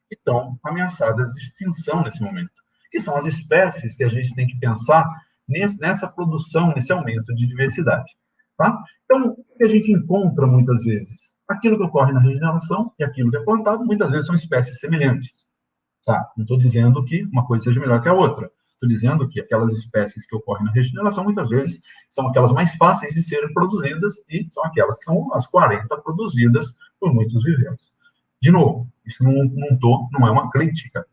que estão ameaçadas de extinção nesse momento. Que são as espécies que a gente tem que pensar nessa produção, nesse aumento de diversidade. Tá? Então, o que a gente encontra muitas vezes? Aquilo que ocorre na regeneração e aquilo que é plantado, muitas vezes são espécies semelhantes. Tá? Não estou dizendo que uma coisa seja melhor que a outra. Estou dizendo que aquelas espécies que ocorrem na regeneração, muitas vezes, são aquelas mais fáceis de serem produzidas e são aquelas que são as 40 produzidas por muitos viveiros. De novo, isso não é uma crítica,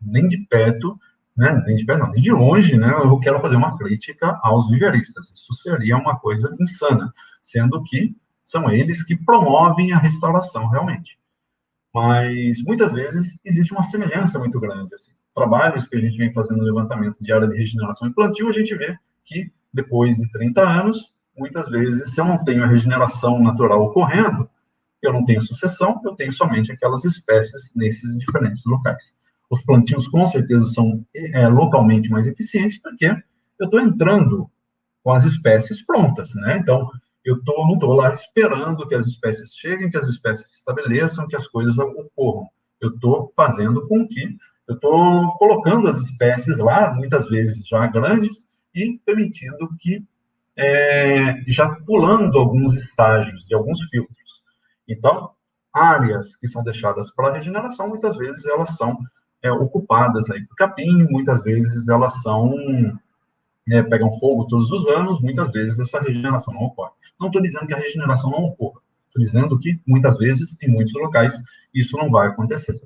nem de perto, né, nem de perto, não, nem de longe, né, eu quero fazer uma crítica aos viveiristas. Isso seria uma coisa insana, sendo que são eles que promovem a restauração, realmente. Mas, muitas vezes, existe uma semelhança muito grande. Assim. Trabalhos que a gente vem fazendo no levantamento de área de regeneração e plantio, a gente vê que, depois de 30 anos, muitas vezes, se eu não tenho a regeneração natural ocorrendo, eu não tenho sucessão, eu tenho somente aquelas espécies nesses diferentes locais. Os plantios, com certeza, são localmente mais eficientes, porque eu estou entrando com as espécies prontas, né? Então, não estou lá esperando que as espécies cheguem, que as espécies se estabeleçam, que as coisas ocorram. Eu estou fazendo com que, eu estou colocando as espécies lá, muitas vezes já grandes, e permitindo que, já pulando alguns estágios e alguns filtros. Então, áreas que são deixadas para a regeneração, muitas vezes elas são ocupadas aí por capim, muitas vezes elas são pegam fogo todos os anos, muitas vezes essa regeneração não ocorre. Não estou dizendo que a regeneração não ocorra, estou dizendo que, muitas vezes, em muitos locais, isso não vai acontecer.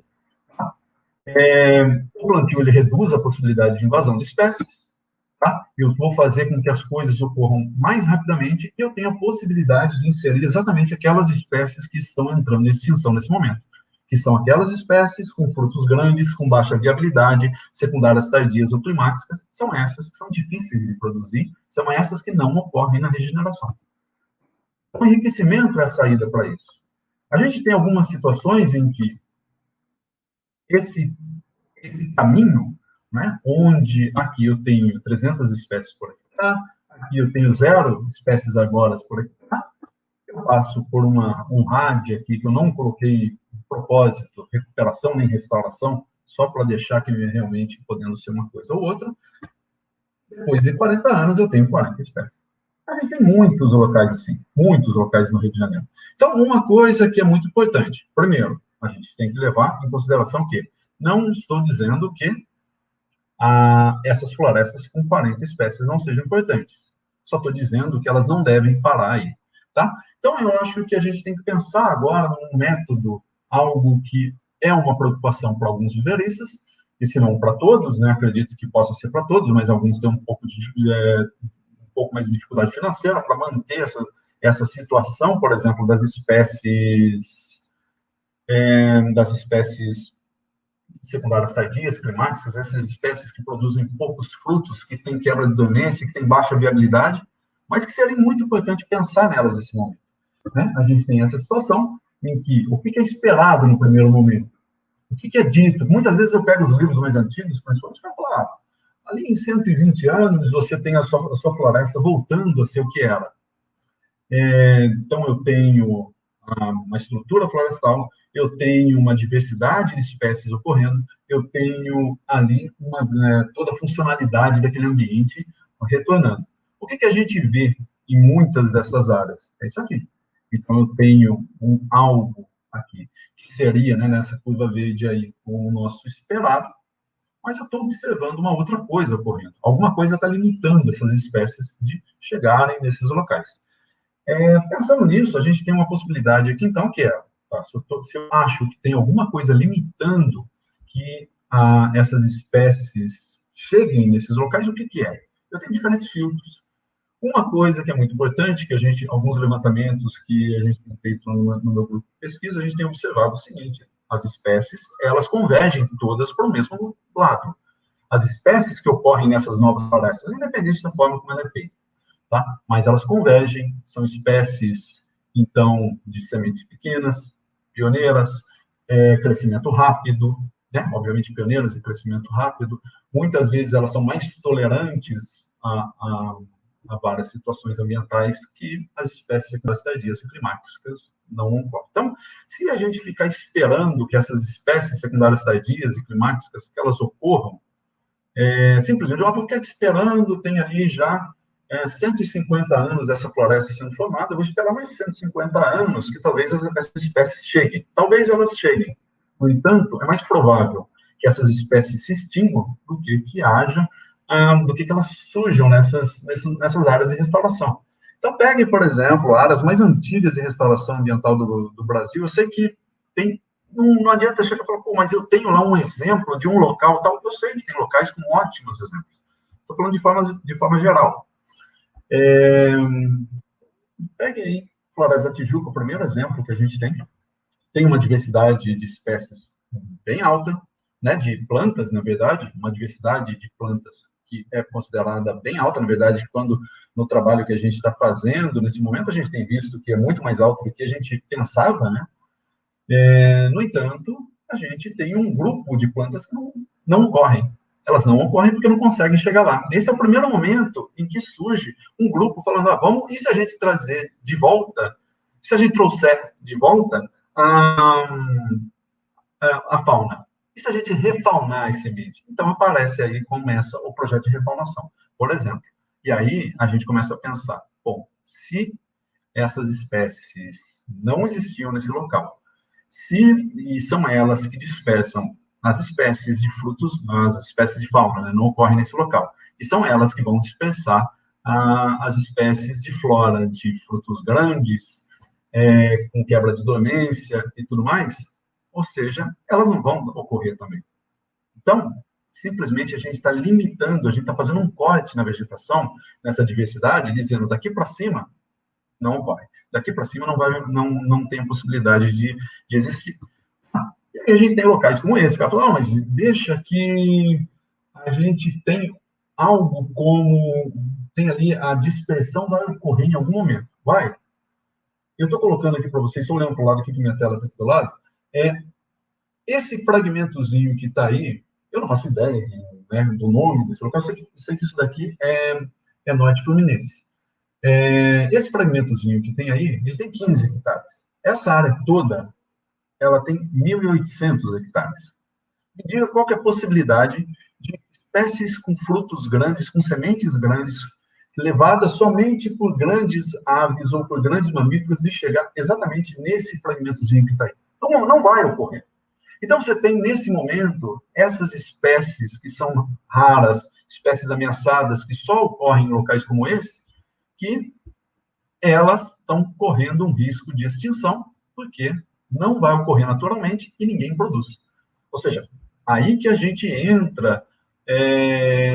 O plantio, ele reduz a possibilidade de invasão de espécies, tá? Eu vou fazer com que as coisas ocorram mais rapidamente e eu tenho a possibilidade de inserir exatamente aquelas espécies que estão entrando em extinção nesse momento, que são aquelas espécies com frutos grandes, com baixa viabilidade, secundárias tardias ou climáticas, são essas que são difíceis de produzir, são essas que não ocorrem na regeneração. O enriquecimento é a saída para isso. A gente tem algumas situações em que esse caminho, né, onde aqui eu tenho 300 espécies por hectare, aqui eu tenho 0 espécies agora por hectare, eu passo por um RAD aqui que eu não coloquei propósito, recuperação nem restauração, só para deixar que realmente podendo ser uma coisa ou outra. Depois de 40 anos, eu tenho 40 espécies. A gente tem muitos locais assim, muitos locais no Rio de Janeiro. Então, uma coisa que é muito importante. Primeiro, a gente tem que levar em consideração que não estou dizendo que essas florestas com 40 espécies não sejam importantes. Só estou dizendo que elas não devem parar aí. Tá? Então, eu acho que a gente tem que pensar agora num método, algo que é uma preocupação para alguns viveiristas, e se não para todos, né, acredito que possa ser para todos, mas alguns têm um pouco mais de dificuldade financeira para manter essa situação, por exemplo, das espécies secundárias tardias, climáticas, essas espécies que produzem poucos frutos, que têm quebra de dormência, que têm baixa viabilidade, mas que seria muito importante pensar nelas nesse momento. Né? A gente tem essa situação em que o que é esperado no primeiro momento? O que é dito? Muitas vezes eu pego os livros mais antigos, principalmente, para falar, ali em 120 anos você tem a sua floresta voltando a ser o que era. Então, eu tenho uma estrutura florestal, eu tenho uma diversidade de espécies ocorrendo, eu tenho ali toda a funcionalidade daquele ambiente retornando. O que a gente vê em muitas dessas áreas? É isso aqui. Então, eu tenho algo aqui, que seria, né, nessa curva verde aí, com o nosso esperado, mas eu estou observando uma outra coisa ocorrendo. Alguma coisa está limitando essas espécies de chegarem nesses locais. Pensando nisso, a gente tem uma possibilidade aqui, então, que é, tá, se eu acho que tem alguma coisa limitando que essas espécies cheguem nesses locais, o que é? Eu tenho diferentes filtros. Uma coisa que é muito importante, que alguns levantamentos que a gente tem feito no meu grupo de pesquisa, a gente tem observado o seguinte: as espécies, elas convergem todas para o mesmo lado. As espécies que ocorrem nessas novas florestas, independente da forma como ela é feita, tá? Mas elas convergem, são espécies, então, de sementes pequenas, pioneiras, crescimento rápido, né? Obviamente pioneiras e crescimento rápido. Muitas vezes elas são mais tolerantes a várias situações ambientais que as espécies secundárias tardias e climáticas não ocorrem. Então, se a gente ficar esperando que essas espécies secundárias tardias e climáticas que elas ocorram, simplesmente eu vou ficar esperando, tem ali já 150 anos dessa floresta sendo formada, eu vou esperar mais 150 anos que talvez essas espécies cheguem. Talvez elas cheguem. No entanto, é mais provável que essas espécies se extinguam do que haja, do que elas surjam nessas áreas de restauração. Então, pegue, por exemplo, áreas mais antigas de restauração ambiental do Brasil. Eu sei que tem. Não adianta chegar e falar, pô, mas eu tenho lá um exemplo de um local tal. Eu sei que tem locais com ótimos exemplos. Estou falando de forma geral. Pegue aí Floresta da Tijuca, o primeiro exemplo que a gente tem. Tem uma diversidade de espécies bem alta, né, de plantas, na verdade, uma diversidade de plantas que é considerada bem alta, na verdade, quando no trabalho que a gente está fazendo, nesse momento, a gente tem visto que é muito mais alto do que a gente pensava, né? No entanto, a gente tem um grupo de plantas que não ocorrem. Elas não ocorrem porque não conseguem chegar lá. Esse é o primeiro momento em que surge um grupo falando, e se a gente trazer de volta, se a gente trouxer de volta a fauna? E se a gente refaunar esse ambiente? Então, aparece aí, começa o projeto de refaunação, por exemplo. E aí, a gente começa a pensar, bom, se essas espécies não existiam nesse local, e são elas que dispersam as espécies de frutos, as espécies de fauna, né, não ocorrem nesse local, e são elas que vão dispersar as espécies de flora, de frutos grandes, com quebra de dormência e tudo mais, ou seja, elas não vão ocorrer também. Então, simplesmente a gente está limitando, a gente está fazendo um corte na vegetação, nessa diversidade, dizendo daqui para cima não ocorre. Daqui para cima não tem a possibilidade de existir. E aí a gente tem locais como esse, que ela fala, mas deixa que a gente tem algo como, tem ali a dispersão vai ocorrer em algum momento. Vai. Eu estou colocando aqui para vocês, estou olhando para o lado aqui, que minha tela está aqui do lado, esse fragmentozinho que está aí, eu não faço ideia, né, do nome desse local, eu sei que isso daqui é Norte Fluminense. Esse fragmentozinho que tem aí, ele tem 15 hectares. Essa área toda, ela tem 1.800 hectares. Me diga qual que é a possibilidade de espécies com frutos grandes, com sementes grandes, levadas somente por grandes aves ou por grandes mamíferos, de chegar exatamente nesse fragmentozinho que está aí. Então, não vai ocorrer. Então, você tem, nesse momento, essas espécies que são raras, espécies ameaçadas, que só ocorrem em locais como esse, que elas estão correndo um risco de extinção, porque não vai ocorrer naturalmente e ninguém produz. Ou seja, aí que a gente entra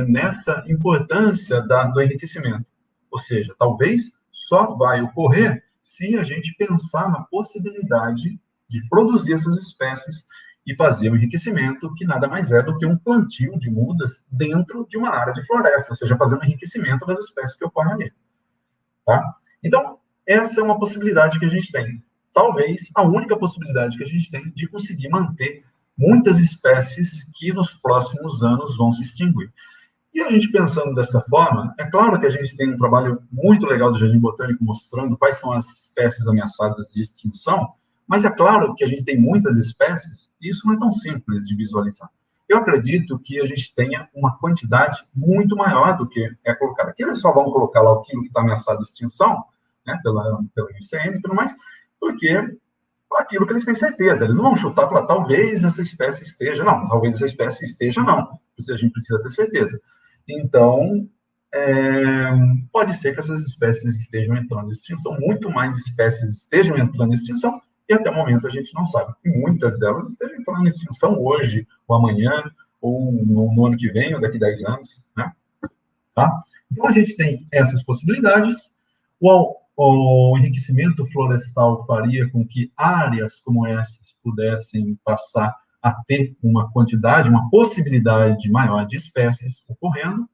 nessa importância do enriquecimento. Ou seja, talvez só vai ocorrer se a gente pensar na possibilidade de produzir essas espécies e fazer o enriquecimento, que nada mais é do que um plantio de mudas dentro de uma área de floresta, ou seja, fazer um enriquecimento das espécies que ocorrem ali. Tá? Então, essa é uma possibilidade que a gente tem. Talvez a única possibilidade que a gente tem de conseguir manter muitas espécies que nos próximos anos vão se extinguir. E a gente pensando dessa forma, é claro que a gente tem um trabalho muito legal do Jardim Botânico mostrando quais são as espécies ameaçadas de extinção, mas é claro que a gente tem muitas espécies e isso não é tão simples de visualizar. Eu acredito que a gente tenha uma quantidade muito maior do que é colocada. Aqui eles só vão colocar lá aquilo que está ameaçado de extinção, né, pela IUCN e tudo mais, porque aquilo que eles têm certeza. Eles não vão chutar e falar, talvez essa espécie esteja. Não, talvez essa espécie esteja, não. a gente precisa ter certeza. Então, pode ser que essas espécies estejam entrando em extinção, muito mais espécies estejam entrando em extinção, e até o momento a gente não sabe. E muitas delas estejam entrando em extinção hoje, ou amanhã, ou no ano que vem, ou daqui a 10 anos, né? Tá? Então, a gente tem essas possibilidades. O enriquecimento florestal faria com que áreas como essas pudessem passar a ter uma quantidade, uma possibilidade maior de espécies ocorrendo,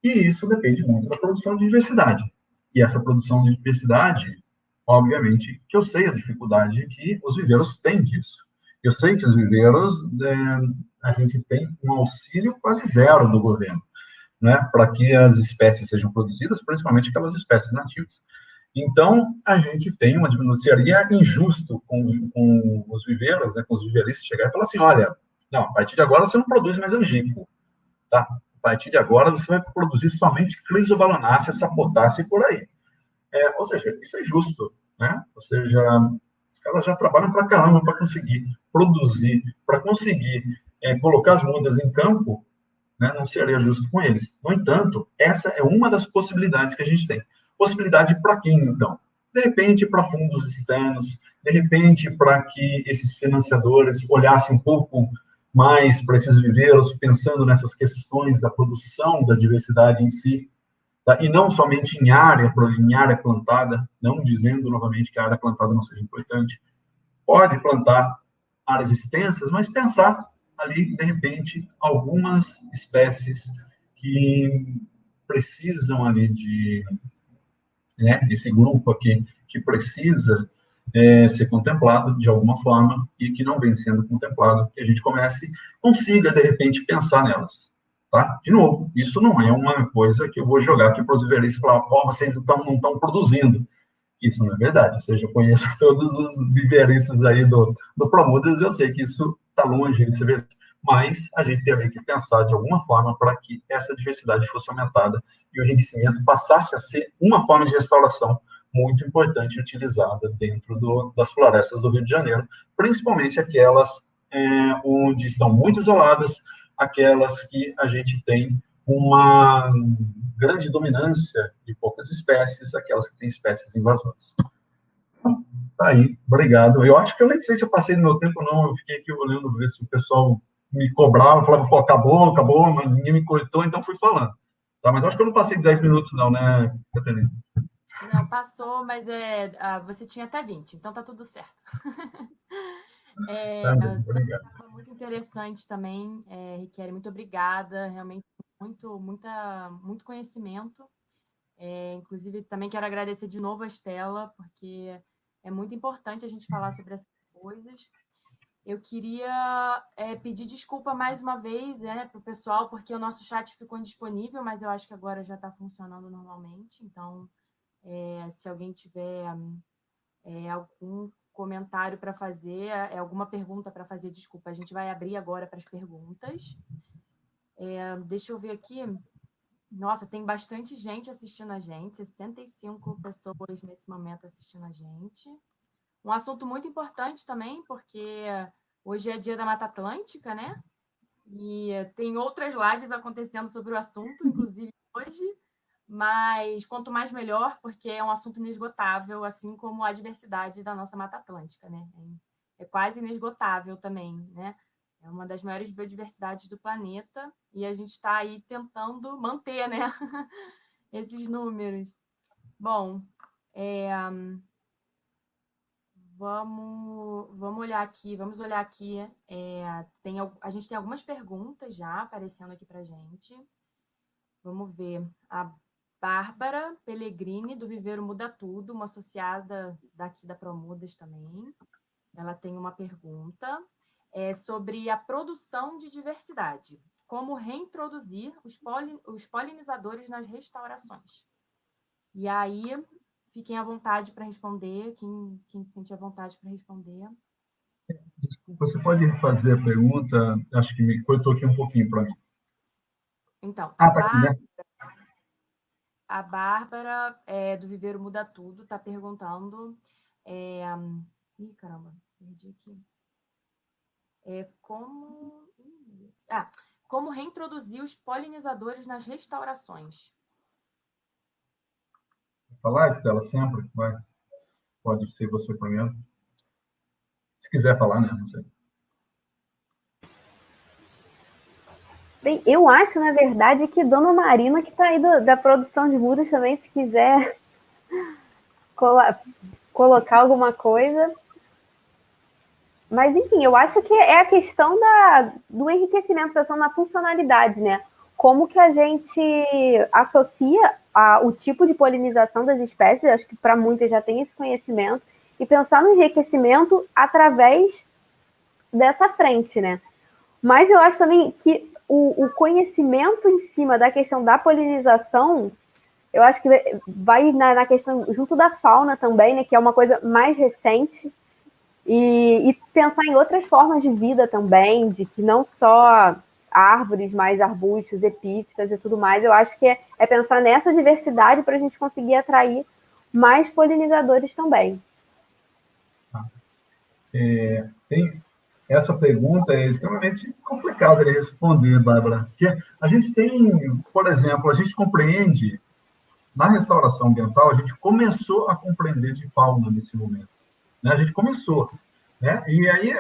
e isso depende muito da produção de diversidade. E essa produção de diversidade, obviamente, que eu sei a dificuldade que os viveiros têm disso. Eu sei que os viveiros, a gente tem um auxílio quase zero do governo, né, para que as espécies sejam produzidas, principalmente aquelas espécies nativas. Então, a gente tem uma diminuição, seria injusto com os viveiros, né, com os viveiristas, chegar e falar assim, olha, não, a partir de agora você não produz mais angico, tá? A partir de agora você vai produzir somente Chrysobalanácea, Sapotácea e por aí. Ou seja, isso é justo, né? Ou seja, os caras já trabalham para caramba para conseguir produzir, para conseguir colocar as mudas em campo, né? Não seria justo com eles. No entanto, essa é uma das possibilidades que a gente tem. Possibilidade para quem, então? De repente, para fundos externos, de repente, para que esses financiadores olhassem um pouco mais para esses viveiros, pensando nessas questões da produção da diversidade em si, tá? E não somente em área plantada, não dizendo novamente que a área plantada não seja importante. Pode plantar áreas extensas, mas pensar ali, de repente, algumas espécies que precisam ali de, né, esse grupo aqui, que precisa ser contemplado de alguma forma e que não vem sendo contemplado, que a gente consiga, de repente, pensar nelas. Tá? De novo, isso não é uma coisa que eu vou jogar aqui para os viveiristas e falar, vocês não estão produzindo. Isso não é verdade. Ou seja, eu conheço todos os viveiristas aí do Promudas, eu sei que isso está longe de ser verdade. Mas a gente teria que pensar de alguma forma para que essa diversidade fosse aumentada e o enriquecimento passasse a ser uma forma de restauração muito importante utilizada dentro das florestas do Rio de Janeiro, principalmente aquelas onde estão muito isoladas, aquelas que a gente tem uma grande dominância de poucas espécies, aquelas que têm espécies invasoras. Tá aí, obrigado. Eu acho que eu nem sei se eu passei no meu tempo ou não, eu fiquei aqui olhando ver se o pessoal me cobrava, falava, pô, acabou, mas ninguém me cortou, então fui falando. Tá, mas acho que eu não passei de 10 minutos não, né, Catarina? Não, passou, mas você tinha até 20, então tá tudo certo. Tá bem, obrigado. Foi muito interessante também, Riquelme, muito obrigada, realmente muito conhecimento. Inclusive, também quero agradecer de novo a Estela, porque é muito importante a gente falar sobre essas coisas. Eu queria pedir desculpa mais uma vez para o pessoal, porque o nosso chat ficou indisponível, mas eu acho que agora já está funcionando normalmente. Então, se alguém tiver algum comentário para fazer, alguma pergunta para fazer, desculpa, a gente vai abrir agora para as perguntas. Deixa eu ver aqui. Nossa, tem bastante gente assistindo a gente, 65 pessoas nesse momento assistindo a gente. Um assunto muito importante também, porque hoje é dia da Mata Atlântica, né? E tem outras lives acontecendo sobre o assunto, inclusive hoje, mas quanto mais melhor, porque é um assunto inesgotável, assim como a diversidade da nossa Mata Atlântica, né? É quase inesgotável também, né? É uma das maiores biodiversidades do planeta e a gente está aí tentando manter, né? Esses números. Bom, vamos olhar aqui, a gente tem algumas perguntas já aparecendo aqui para gente. Vamos ver. A Bárbara Pellegrini, do Viveiro Muda Tudo, uma associada daqui da Promudas também. Ela tem uma pergunta sobre a produção de diversidade. Como reintroduzir os polinizadores nas restaurações? E aí, fiquem à vontade para responder, quem se sentir à vontade para responder. Desculpa, você pode fazer a pergunta? Acho que me cortou aqui um pouquinho para mim. Então, Tá aqui, né? a Bárbara, do Viveiro Muda Tudo, está perguntando... Ih, caramba, perdi aqui. como reintroduzir os polinizadores nas restaurações? Falar, Estela, sempre? Vai. Pode ser você primeiro. Se quiser falar, né? Não sei. Bem, eu acho, na verdade, que Dona Marina, que está aí da produção de mudas também, se quiser colocar alguma coisa. Mas, enfim, eu acho que é a questão do enriquecimento, da na funcionalidade, né? Como que a gente associa o tipo de polinização das espécies, acho que para muitas já tem esse conhecimento, e pensar no enriquecimento através dessa frente, né? Mas eu acho também que o conhecimento em cima da questão da polinização, eu acho que vai na questão junto da fauna também, né? Que é uma coisa mais recente, e pensar em outras formas de vida também, de que não só árvores, mas arbustos, epífitas e tudo mais. Eu acho que é pensar nessa diversidade para a gente conseguir atrair mais polinizadores também. Essa pergunta é extremamente complicada de responder, Bárbara. Porque a gente tem, por exemplo, a gente compreende, na restauração ambiental, a gente começou a compreender de fauna nesse momento. Né? A gente começou. Né? E aí,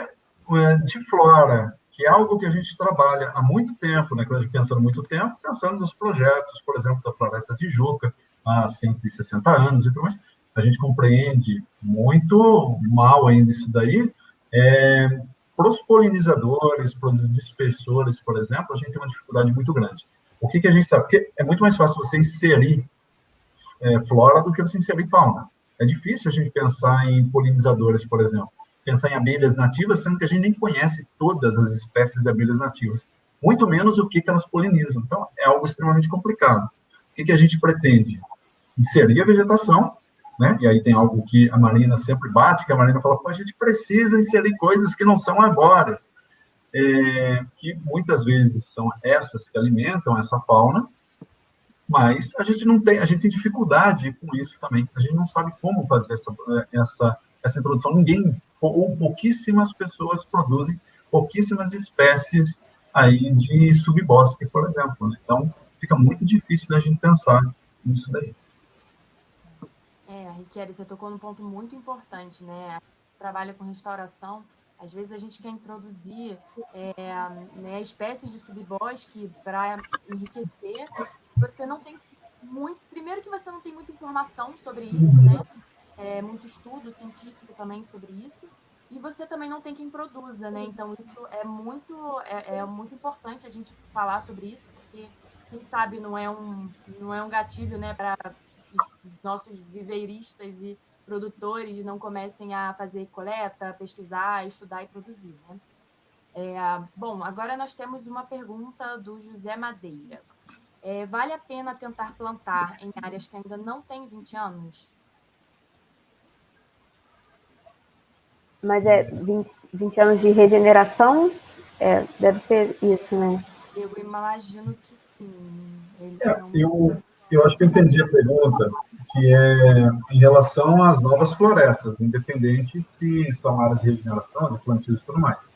de flora, que é algo que a gente trabalha há muito tempo, né? Quando a gente pensa há muito tempo, pensando nos projetos, por exemplo, da Floresta Tijuca, há 160 anos e tudo mais, a gente compreende muito mal ainda isso daí. Para os polinizadores, para os dispersores, por exemplo, a gente tem uma dificuldade muito grande. O que a gente sabe? Porque é muito mais fácil você inserir flora do que você inserir fauna. É difícil a gente pensar em polinizadores, por exemplo. Pensar em abelhas nativas, sendo que a gente nem conhece todas as espécies de abelhas nativas. Muito menos o que elas polinizam. Então, é algo extremamente complicado. O que a gente pretende? Inserir a vegetação, né? E aí tem algo que a Marina sempre bate, que a Marina fala, a gente precisa inserir coisas que não são arbóreas, que muitas vezes são essas que alimentam essa fauna, mas a gente tem dificuldade com isso também. A gente não sabe como fazer essa introdução. Ninguém, ou pouquíssimas pessoas produzem pouquíssimas espécies aí de subbosque, por exemplo. Né? Então, fica muito difícil da gente pensar nisso daí. Riquelme, você tocou num ponto muito importante, né? A gente trabalha com restauração, às vezes a gente quer introduzir espécies de subbosque para enriquecer. Você não tem primeiro que você não tem muita informação sobre isso, né? Muito estudo científico também sobre isso, e você também não tem quem produza, né? Então isso é muito importante a gente falar sobre isso, porque quem sabe não é um gatilho, né, para os nossos viveiristas e produtores não comecem a fazer coleta, pesquisar, estudar e produzir, né? Bom, agora nós temos uma pergunta do José Madeira. Vale a pena tentar plantar em áreas que ainda não têm 20 anos? Mas 20 anos de regeneração? Deve ser isso, né? Eu imagino que sim. Eu acho que eu entendi a pergunta, que é em relação às novas florestas, independente se são áreas de regeneração, de plantios e tudo mais.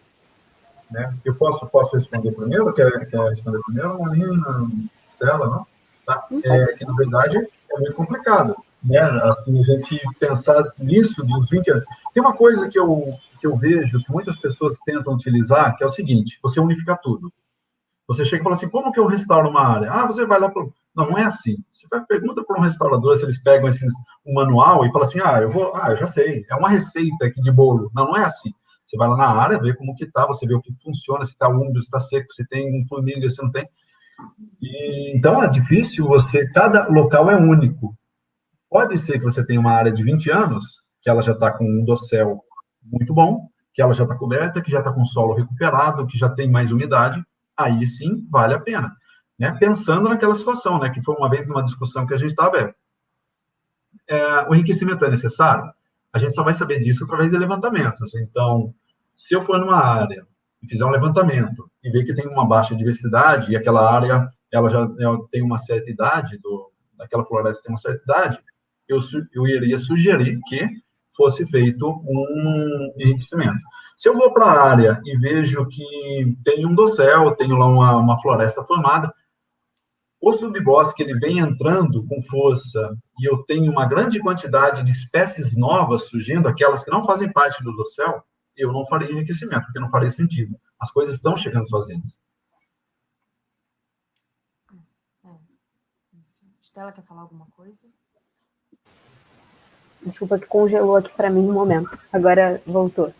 Né? Eu posso responder primeiro? Quer responder primeiro, Marina, Estela, não? Tá? Que, na verdade, é muito complicado. Né? Assim, a gente pensar nisso dos 20 anos. Tem uma coisa que eu vejo que muitas pessoas tentam utilizar, que é o seguinte, você unifica tudo. Você chega e fala assim, como que eu restauro uma área? Você vai lá para... Não é assim. Você pergunta para um restaurador se eles pegam um manual e fala assim, eu já sei, é uma receita aqui de bolo. Não é assim. Você vai lá na área, vê como que tá, você vê o que funciona, se está úmido, se está seco, se tem um formiga, se não tem. Então, é difícil cada local é único. Pode ser que você tenha uma área de 20 anos, que ela já está com um dossel muito bom, que ela já está coberta, que já está com solo recuperado, que já tem mais umidade, aí sim vale a pena. Né? Pensando naquela situação, né, que foi uma vez numa discussão que a gente estava, o enriquecimento é necessário? A gente só vai saber disso através de levantamentos. Então, se eu for numa área e fizer um levantamento e ver que tem uma baixa diversidade e aquela área ela tem uma certa idade, daquela floresta tem uma certa idade, eu iria sugerir que fosse feito um enriquecimento. Se eu vou para a área e vejo que tem um dossel, tenho lá uma floresta formada, o subbosque ele vem entrando com força e eu tenho uma grande quantidade de espécies novas surgindo, aquelas que não fazem parte do dossel, eu não farei enriquecimento, porque não faria sentido. As coisas estão chegando sozinhas. Estela quer falar alguma coisa? Desculpa que congelou aqui para mim no momento. Agora voltou.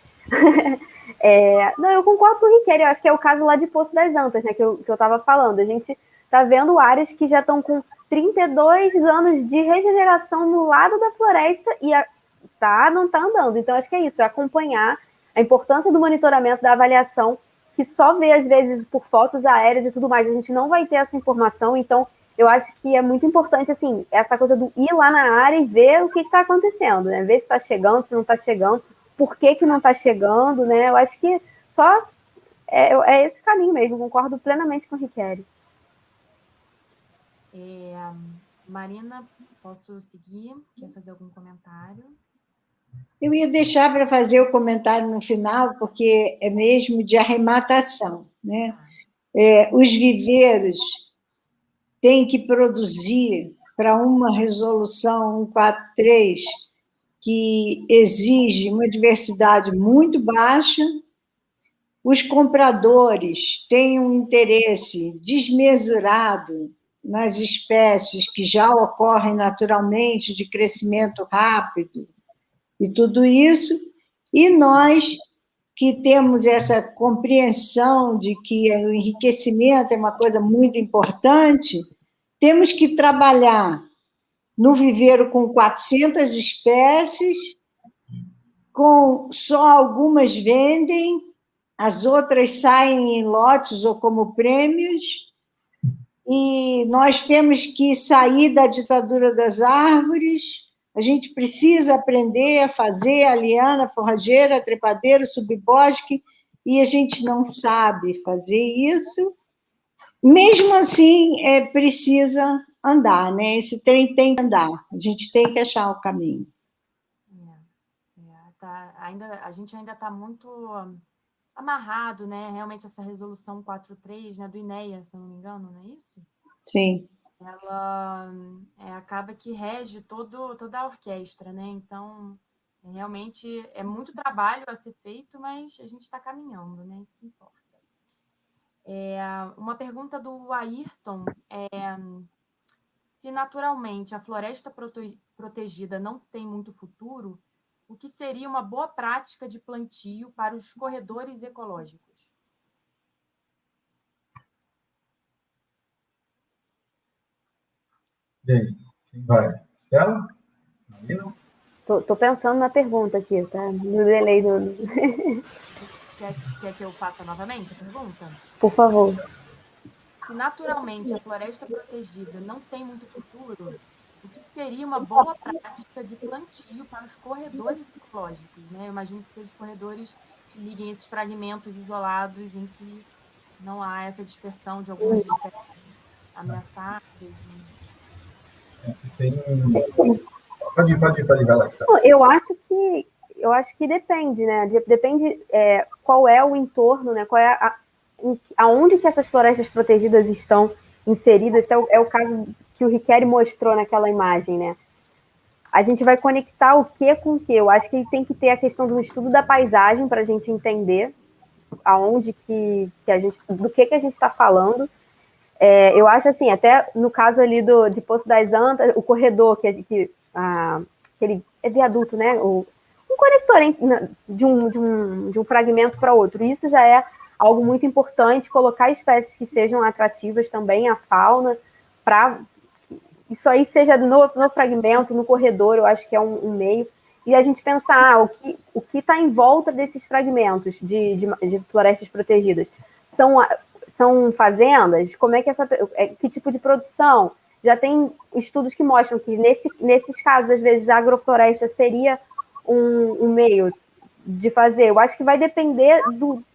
Não, eu concordo com o Riquelme. Eu acho que é o caso lá de Poço das Antas, né, que eu estava falando. A gente está vendo áreas que já estão com 32 anos de regeneração no lado da floresta e não está andando. Então, acho que é isso, é acompanhar a importância do monitoramento, da avaliação, que só vê, às vezes, por fotos aéreas e tudo mais. A gente não vai ter essa informação, então eu acho que é muito importante, assim, essa coisa do ir lá na área e ver o que está acontecendo, né? Ver se está chegando, se não está chegando, por que não está chegando, né? Eu acho que só é esse caminho mesmo, concordo plenamente com o Riquelme. Marina, posso seguir? Quer fazer algum comentário? Eu ia deixar para fazer o comentário no final, porque é mesmo de arrematação, né? Os viveiros têm que produzir para uma resolução 143 que exige uma diversidade muito baixa. Os compradores têm um interesse desmesurado nas espécies que já ocorrem naturalmente de crescimento rápido e tudo isso, e nós que temos essa compreensão de que o enriquecimento é uma coisa muito importante, temos que trabalhar no viveiro com 400 espécies, com só algumas vendem, as outras saem em lotes ou como prêmios, e nós temos que sair da ditadura das árvores. A gente precisa aprender a fazer a liana, a forrageira, a trepadeira, o subbosque, e a gente não sabe fazer isso. Mesmo assim, precisa andar, né? Esse trem tem que andar, a gente tem que achar o caminho. A gente ainda está muito amarrado, né? Realmente essa resolução 43, né, do INEA, se eu não me engano, não é isso? Sim. Ela acaba que rege toda a orquestra, né? Então, realmente é muito trabalho a ser feito, mas a gente está caminhando, né? Isso que importa. Uma pergunta do Ayrton se naturalmente a floresta protegida não tem muito futuro, o que seria uma boa prática de plantio para os corredores ecológicos? E aí, quem vai? Estela? Marina? Tô pensando na pergunta aqui, tá? No delay do... Quer que eu faça novamente a pergunta? Por favor. Se naturalmente a floresta protegida não tem muito futuro, o que seria uma boa prática de plantio para os corredores ecológicos, né? Eu imagino que sejam os corredores que liguem esses fragmentos isolados em que não há essa dispersão de algumas espécies ameaçadas. Pode ir, vai lá, Estela. Eu acho que depende, né? Depende qual é o entorno, né? Qual é aonde que essas florestas protegidas estão inseridas. Esse é o caso que o Riquelme mostrou naquela imagem, né? A gente vai conectar o que com o que. Eu acho que tem que ter a questão do estudo da paisagem para a gente entender aonde do que a gente está falando. Eu acho assim, até no caso ali de Poço das Antas, o corredor, aquele viaduto, né? Um conector de um fragmento para outro. Isso já é algo muito importante, colocar espécies que sejam atrativas também à fauna, para isso aí seja no fragmento, no corredor, eu acho que é um meio. E a gente pensar o que está em volta desses fragmentos de florestas protegidas. São fazendas? Como é que que tipo de produção? Já tem estudos que mostram que nesses casos, às vezes, a agrofloresta seria um meio de fazer. Eu acho que vai depender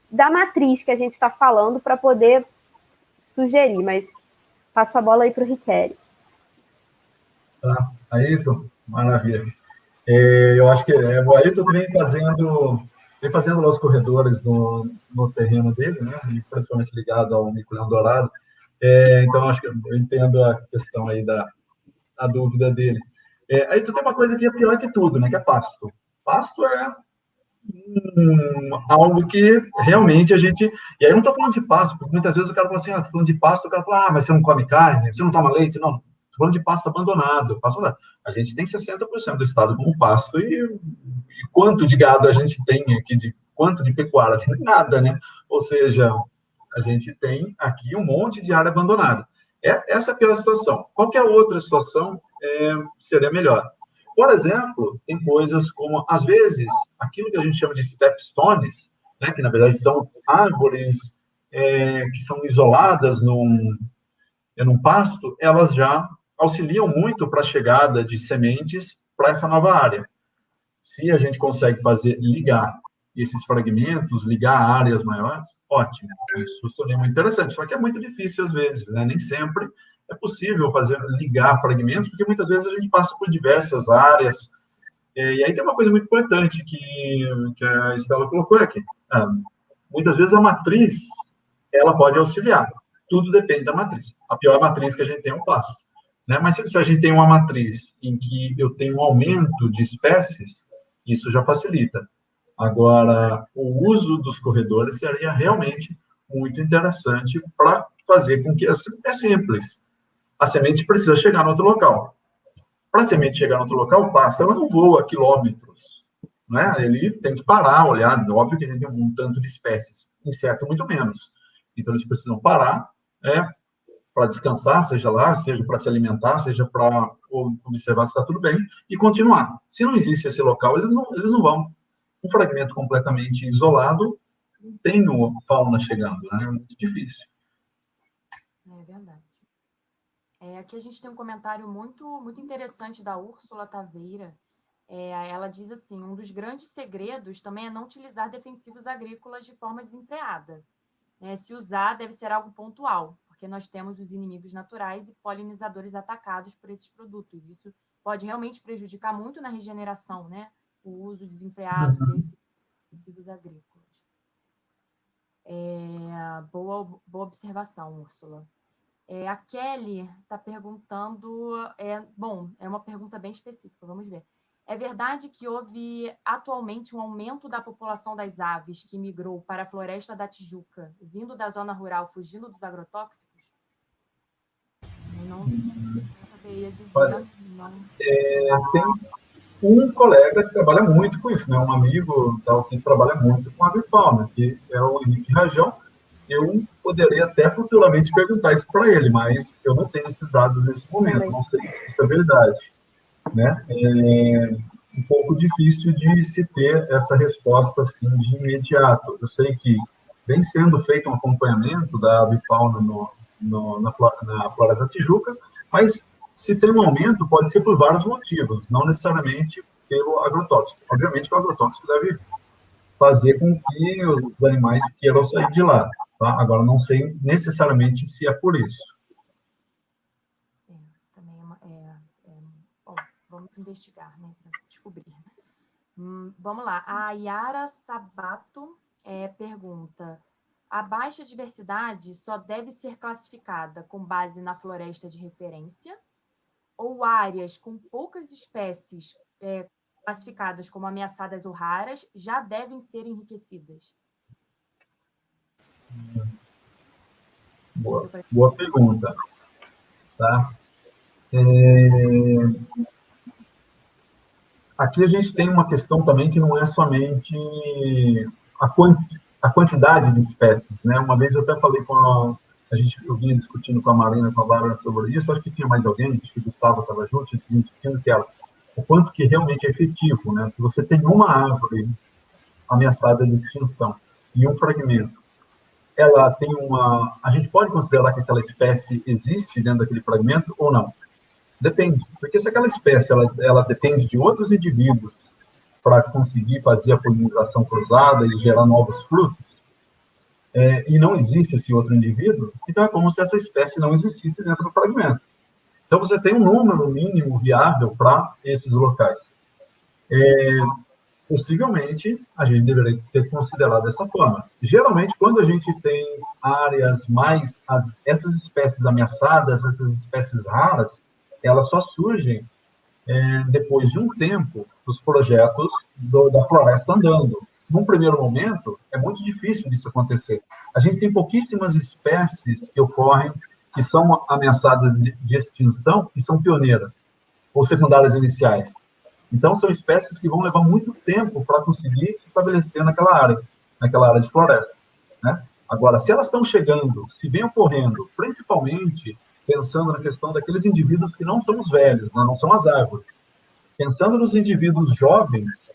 da matriz que a gente está falando para poder sugerir, mas passo a bola aí para o Riquelme. Tá, Ayrton, maravilha. Eu acho que o Ailton vem fazendo lá os corredores no terreno dele, né? E principalmente ligado ao mico-leão dourado. Então, acho que eu entendo a questão aí a dúvida dele. Aí tu tem uma coisa que é pior que tudo, né? Que é pasto. Pasto é algo que realmente a gente... E aí eu não estou falando de pasto, porque muitas vezes o cara fala assim, tô falando de pasto, o cara fala, mas você não come carne, você não toma leite? Não, estou falando de pasto abandonado. A gente tem 60% do estado como pasto, e quanto de gado a gente tem aqui, quanto de pecuária? Tem nada, né? Ou seja, a gente tem aqui um monte de área abandonada. Essa é a pior situação. Qualquer outra situação seria melhor. Por exemplo, tem coisas como, às vezes, aquilo que a gente chama de stepstones, né, que na verdade são árvores que são isoladas num pasto, elas já auxiliam muito para a chegada de sementes para essa nova área. Se a gente consegue ligar esses fragmentos, ligar áreas maiores, ótimo. Isso seria muito interessante. Só que é muito difícil às vezes, né? Nem sempre é possível ligar fragmentos, porque muitas vezes a gente passa por diversas áreas. E aí tem uma coisa muito importante que a Estela colocou aqui. Muitas vezes a matriz, ela pode auxiliar. Tudo depende da matriz. A pior matriz que a gente tem é o pasto, né? Mas se a gente tem uma matriz em que eu tenho um aumento de espécies, isso já facilita. Agora, o uso dos corredores seria realmente muito interessante para fazer com que... É simples. A semente precisa chegar no outro local. Para a semente chegar no outro local, o pássaro não voa quilômetros, né? Ele tem que parar, olhar. Óbvio que a gente tem um tanto de espécies. Inseto, muito menos. Então, eles precisam parar, para descansar, seja para se alimentar, seja para observar se está tudo bem, e continuar. Se não existe esse local, eles não vão. Um fragmento completamente isolado, não tem fauna chegando, né? É muito difícil. É verdade. Aqui a gente tem um comentário muito, muito interessante da Úrsula Taveira. Ela diz assim, um dos grandes segredos também é não utilizar defensivos agrícolas de forma desenfreada. Se usar, deve ser algo pontual, porque nós temos os inimigos naturais e polinizadores atacados por esses produtos. Isso pode realmente prejudicar muito na regeneração, né? O uso desenfreado desses defensivos agrícolas. Boa observação, Úrsula. A Kelly está perguntando... é uma pergunta bem específica, vamos ver. É verdade que houve atualmente um aumento da população das aves que migrou para a Floresta da Tijuca, vindo da zona rural, fugindo dos agrotóxicos? Eu não saberia dizer. Olha, tem um colega que trabalha muito com isso, né? Um amigo tal, que trabalha muito com avifauna, que é o Henrique Rajão. Eu poderia até futuramente perguntar isso para ele, mas eu não tenho esses dados nesse momento, não sei se isso é verdade, né? É um pouco difícil de se ter essa resposta assim de imediato. Eu sei que vem sendo feito um acompanhamento da avifauna na Floresta da Tijuca, mas se tem um aumento, pode ser por vários motivos, não necessariamente pelo agrotóxico. Obviamente que o agrotóxico deve fazer com que os animais queiram sair de lá. Tá? Agora, não sei necessariamente se é por isso. Bom, vamos investigar, né, para descobrir. Vamos lá. A Yara Sabato pergunta: a baixa diversidade só deve ser classificada com base na floresta de referência ou áreas com poucas espécies classificadas como ameaçadas ou raras já devem ser enriquecidas? Boa pergunta. Tá? Aqui a gente tem uma questão também que não é somente a quantidade de espécies, né? Uma vez eu até falei eu vinha discutindo com a Marina, com a Bárbara sobre isso, acho que tinha mais alguém, acho que o Gustavo estava junto, a gente vinha discutindo o quanto que realmente é efetivo, né? Se você tem uma árvore ameaçada de extinção e um fragmento, ela tem a gente pode considerar que aquela espécie existe dentro daquele fragmento ou não? Depende, porque se aquela espécie ela depende de outros indivíduos para conseguir fazer a polinização cruzada e gerar novos frutos, e não existe esse outro indivíduo, então é como se essa espécie não existisse dentro do fragmento. Então você tem um número mínimo viável para esses locais. possivelmente a gente deveria ter considerado dessa forma. Geralmente, quando a gente tem áreas mais... essas espécies ameaçadas, essas espécies raras, elas só surgem depois de um tempo dos projetos da floresta andando. Num primeiro momento, é muito difícil disso acontecer. A gente tem pouquíssimas espécies que ocorrem, que são ameaçadas de extinção e são pioneiras, ou secundárias iniciais. Então, são espécies que vão levar muito tempo para conseguir se estabelecer naquela área de floresta, né? Agora, se elas estão chegando, se vem ocorrendo, principalmente pensando na questão daqueles indivíduos que não são os velhos, né? Não são as árvores. Pensando nos indivíduos jovens,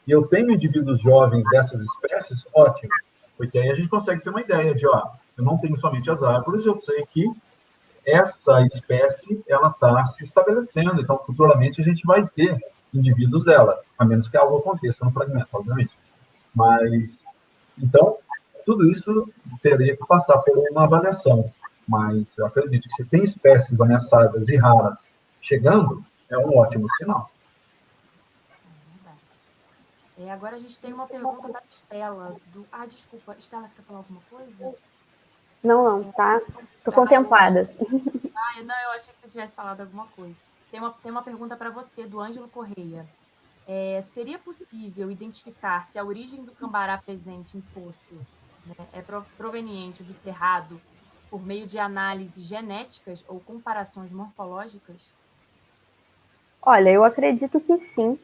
e eu tenho indivíduos jovens dessas espécies, ótimo, porque aí a gente consegue ter uma ideia de, ó, eu não tenho somente as árvores, eu sei que essa espécie, ela está se estabelecendo, então futuramente a gente vai ter indivíduos dela, a menos que algo aconteça no fragmento, obviamente. Mas, então, tudo isso teria que passar por uma avaliação, mas eu acredito que se tem espécies ameaçadas e raras chegando, é um ótimo sinal. Agora a gente tem uma pergunta da Estela. Desculpa, Estela, você quer falar alguma coisa? Não, tá? Tô contemplada. Não, eu achei que você tivesse falado alguma coisa. Tem uma pergunta para você, do Ângelo Correia. Seria possível identificar se a origem do cambará presente em poço, né, é proveniente do cerrado por meio de análises genéticas ou comparações morfológicas? Olha, eu acredito que sim.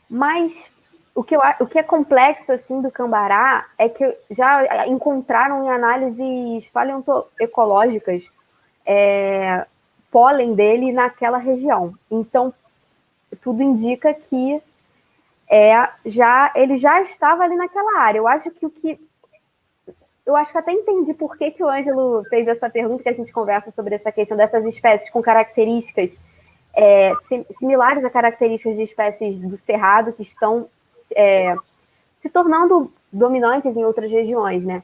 Mas o que é complexo assim do cambará é que já encontraram em análises paleoecológicas pólen dele naquela região. Então, tudo indica que ele já estava ali naquela área. Eu acho que até entendi por que o Ângelo fez essa pergunta, que a gente conversa sobre essa questão dessas espécies com características similares a características de espécies do cerrado que estão se tornando dominantes em outras regiões, né?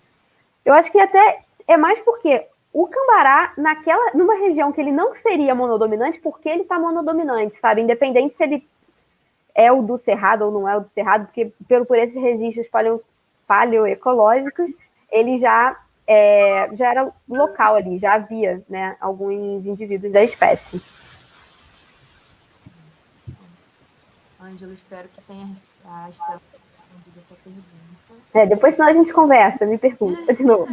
Eu acho que até é mais porque o cambará, numa região que ele não seria monodominante, porque ele está monodominante, sabe? Independente se ele é o do cerrado ou não é o do cerrado, porque por esses registros paleoecológicos, ele já era local ali, já havia, né, alguns indivíduos da espécie. Ângelo, espero que tenha respondido a sua pergunta. Depois, senão a gente conversa, me pergunta de novo.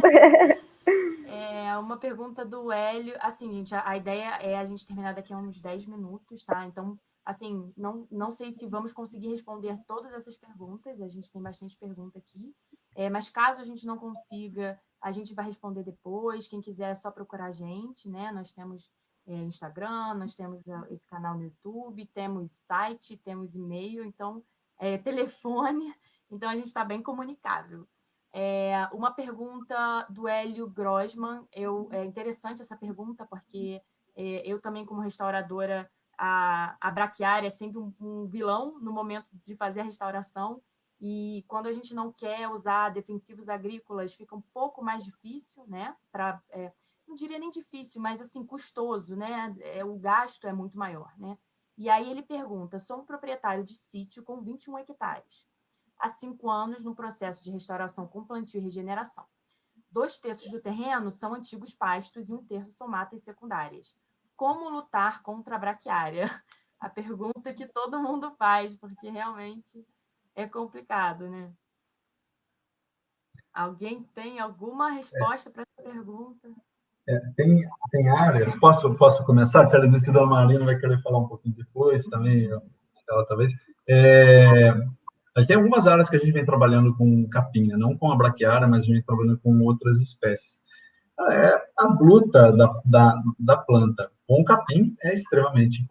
Uma pergunta do Hélio. Assim, gente, a ideia é a gente terminar daqui a uns 10 minutos, tá? Então, assim, não sei se vamos conseguir responder todas essas perguntas, a gente tem bastante pergunta aqui, mas caso a gente não consiga, a gente vai responder depois. Quem quiser é só procurar a gente, né? Nós temos Instagram, nós temos esse canal no YouTube, temos site, temos e-mail, então, telefone, então a gente está bem comunicável. Uma pergunta do Hélio Grossman, é interessante essa pergunta, porque eu também, como restauradora, a braquiária é sempre um vilão no momento de fazer a restauração, e quando a gente não quer usar defensivos agrícolas, fica um pouco mais difícil, né? Não diria nem difícil, mas assim, custoso, né? O gasto é muito maior, né? E aí ele pergunta: sou um proprietário de sítio com 21 hectares. Há 5 anos no processo de restauração com plantio e regeneração. 2/3 do terreno são antigos pastos e 1/3 são matas secundárias. Como lutar contra a braquiária? A pergunta que todo mundo faz, porque realmente é complicado, né? Alguém tem alguma resposta para essa pergunta? Tem áreas, posso começar? Quero dizer que a dona Marina vai querer falar um pouquinho depois também, ela talvez. Tem algumas áreas que a gente vem trabalhando com capim, né? Não com a braquiária, mas a gente vem trabalhando com outras espécies. A luta da planta com o capim é extremamente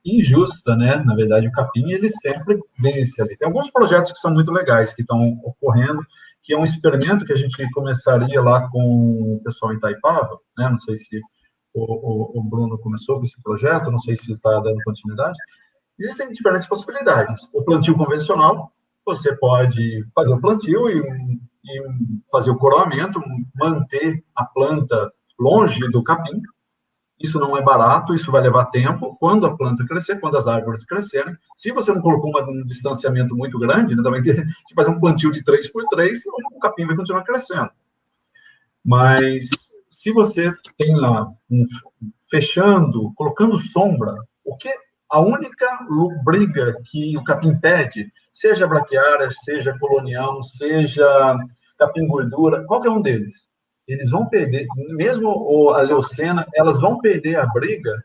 injusta, né? Na verdade, o capim, ele sempre vence ali. Tem alguns projetos que são muito legais, que estão ocorrendo, que é um experimento que a gente começaria lá com o pessoal em Itaipava, né? Não sei se o Bruno começou com esse projeto, não sei se está dando continuidade. Existem diferentes possibilidades. O plantio convencional, você pode fazer o plantio e fazer o coroamento, manter a planta longe do capim, Isso não é barato, isso vai levar tempo. Quando a planta crescer, quando as árvores crescerem, se você não colocou um distanciamento muito grande, né, também se faz um plantio de 3 por 3, o capim vai continuar crescendo. Mas se você tem lá, fechando, colocando sombra, a única briga que o capim pede, seja braquiária, seja colonial, seja capim gordura, qualquer um deles, eles vão perder, mesmo a leucena, elas vão perder a briga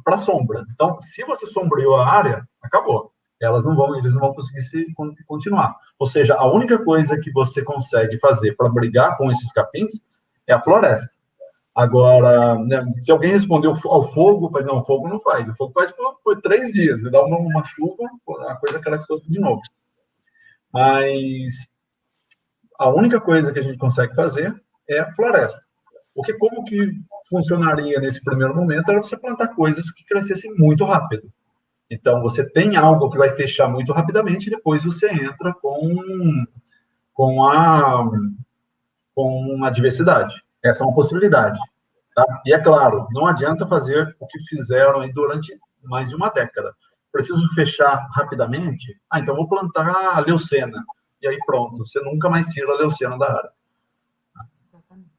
para a sombra. Então, se você sombreou a área, acabou. Eles não vão conseguir continuar. Ou seja, a única coisa que você consegue fazer para brigar com esses capins é a floresta. Agora, né, se alguém respondeu ao fogo, não, o fogo não faz. O fogo faz por 3 dias. Dá uma chuva, a coisa cresce toda de novo. Mas a única coisa que a gente consegue fazer é a floresta. Porque como que funcionaria nesse primeiro momento era você plantar coisas que crescessem muito rápido. Então, você tem algo que vai fechar muito rapidamente, e depois você entra com a diversidade. Essa é uma possibilidade. Tá? E é claro, não adianta fazer o que fizeram aí durante mais de uma década. Preciso fechar rapidamente? Então vou plantar a leucena. E aí pronto, você nunca mais tira a leucena da área. Exatamente.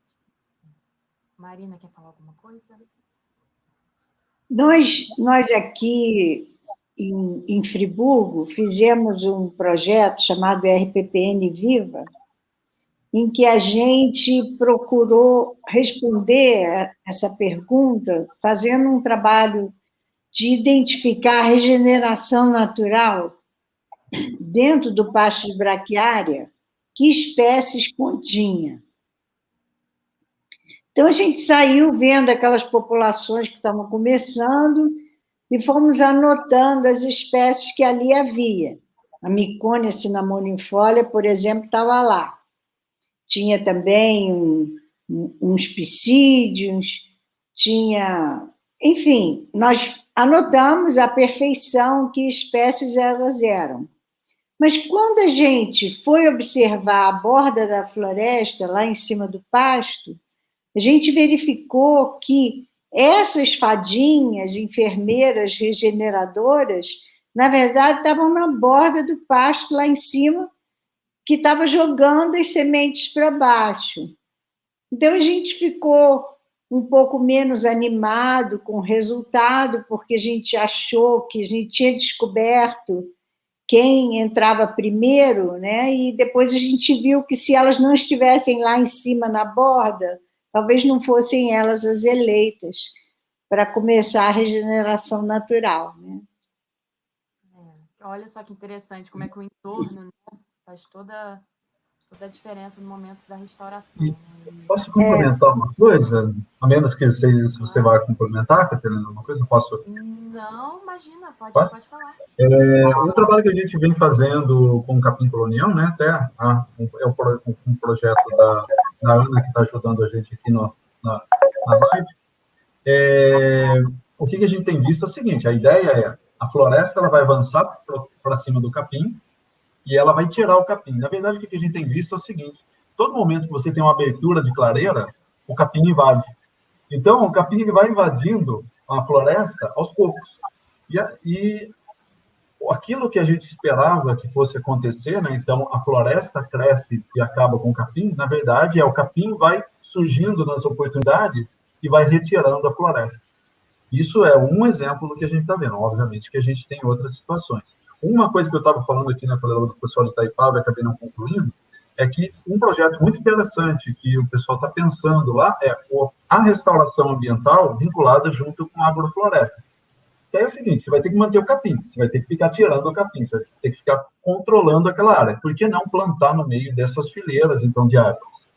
Marina, quer falar alguma coisa? Nós aqui em Friburgo fizemos um projeto chamado RPPN Viva, em que a gente procurou responder essa pergunta fazendo um trabalho de identificar a regeneração natural dentro do pasto de braquiária, que espécies continha. Então, a gente saiu vendo aquelas populações que estavam começando e fomos anotando as espécies que ali havia. A Micônia cinnamonifolia, por exemplo, estava lá. Tinha também uns psídios, tinha... Enfim, nós anotamos à perfeição que espécies elas eram. Mas quando a gente foi observar a borda da floresta, lá em cima do pasto, a gente verificou que essas fadinhas, enfermeiras regeneradoras, na verdade, estavam na borda do pasto, lá em cima, que estava jogando as sementes para baixo. Então, a gente ficou um pouco menos animado com o resultado, porque a gente achou que a gente tinha descoberto quem entrava primeiro, né? E depois a gente viu que se elas não estivessem lá em cima na borda, talvez não fossem elas as eleitas para começar a regeneração natural, né? Olha só que interessante como é que o entorno, né, faz toda a diferença no momento da restauração. Né? Posso complementar uma coisa? A menos que você vá complementar, Catarina, alguma coisa? Posso? Não, imagina, pode falar. Um trabalho que a gente vem fazendo com o Capim Colonial, né? Até é um projeto da Ana que está ajudando a gente aqui na live. O que a gente tem visto é o seguinte: a ideia é a floresta ela vai avançar para cima do capim e ela vai tirar o capim. Na verdade, o que a gente tem visto é o seguinte: todo momento que você tem uma abertura de clareira, o capim invade. Então, o capim ele vai invadindo a floresta aos poucos. E aquilo que a gente esperava que fosse acontecer, né? Então, a floresta cresce e acaba com o capim, na verdade, o capim vai surgindo nas oportunidades e vai retirando a floresta. Isso é um exemplo do que a gente está vendo. Obviamente que a gente tem outras situações. Uma coisa que eu estava falando aqui na palestra do pessoal de Itaipava, e acabei não concluindo, é que um projeto muito interessante que o pessoal está pensando lá é a restauração ambiental vinculada junto com a agrofloresta. Que é o seguinte: você vai ter que manter o capim, você vai ter que ficar tirando o capim, você vai ter que ficar controlando aquela área. Por que não plantar no meio dessas fileiras, então, de árvores?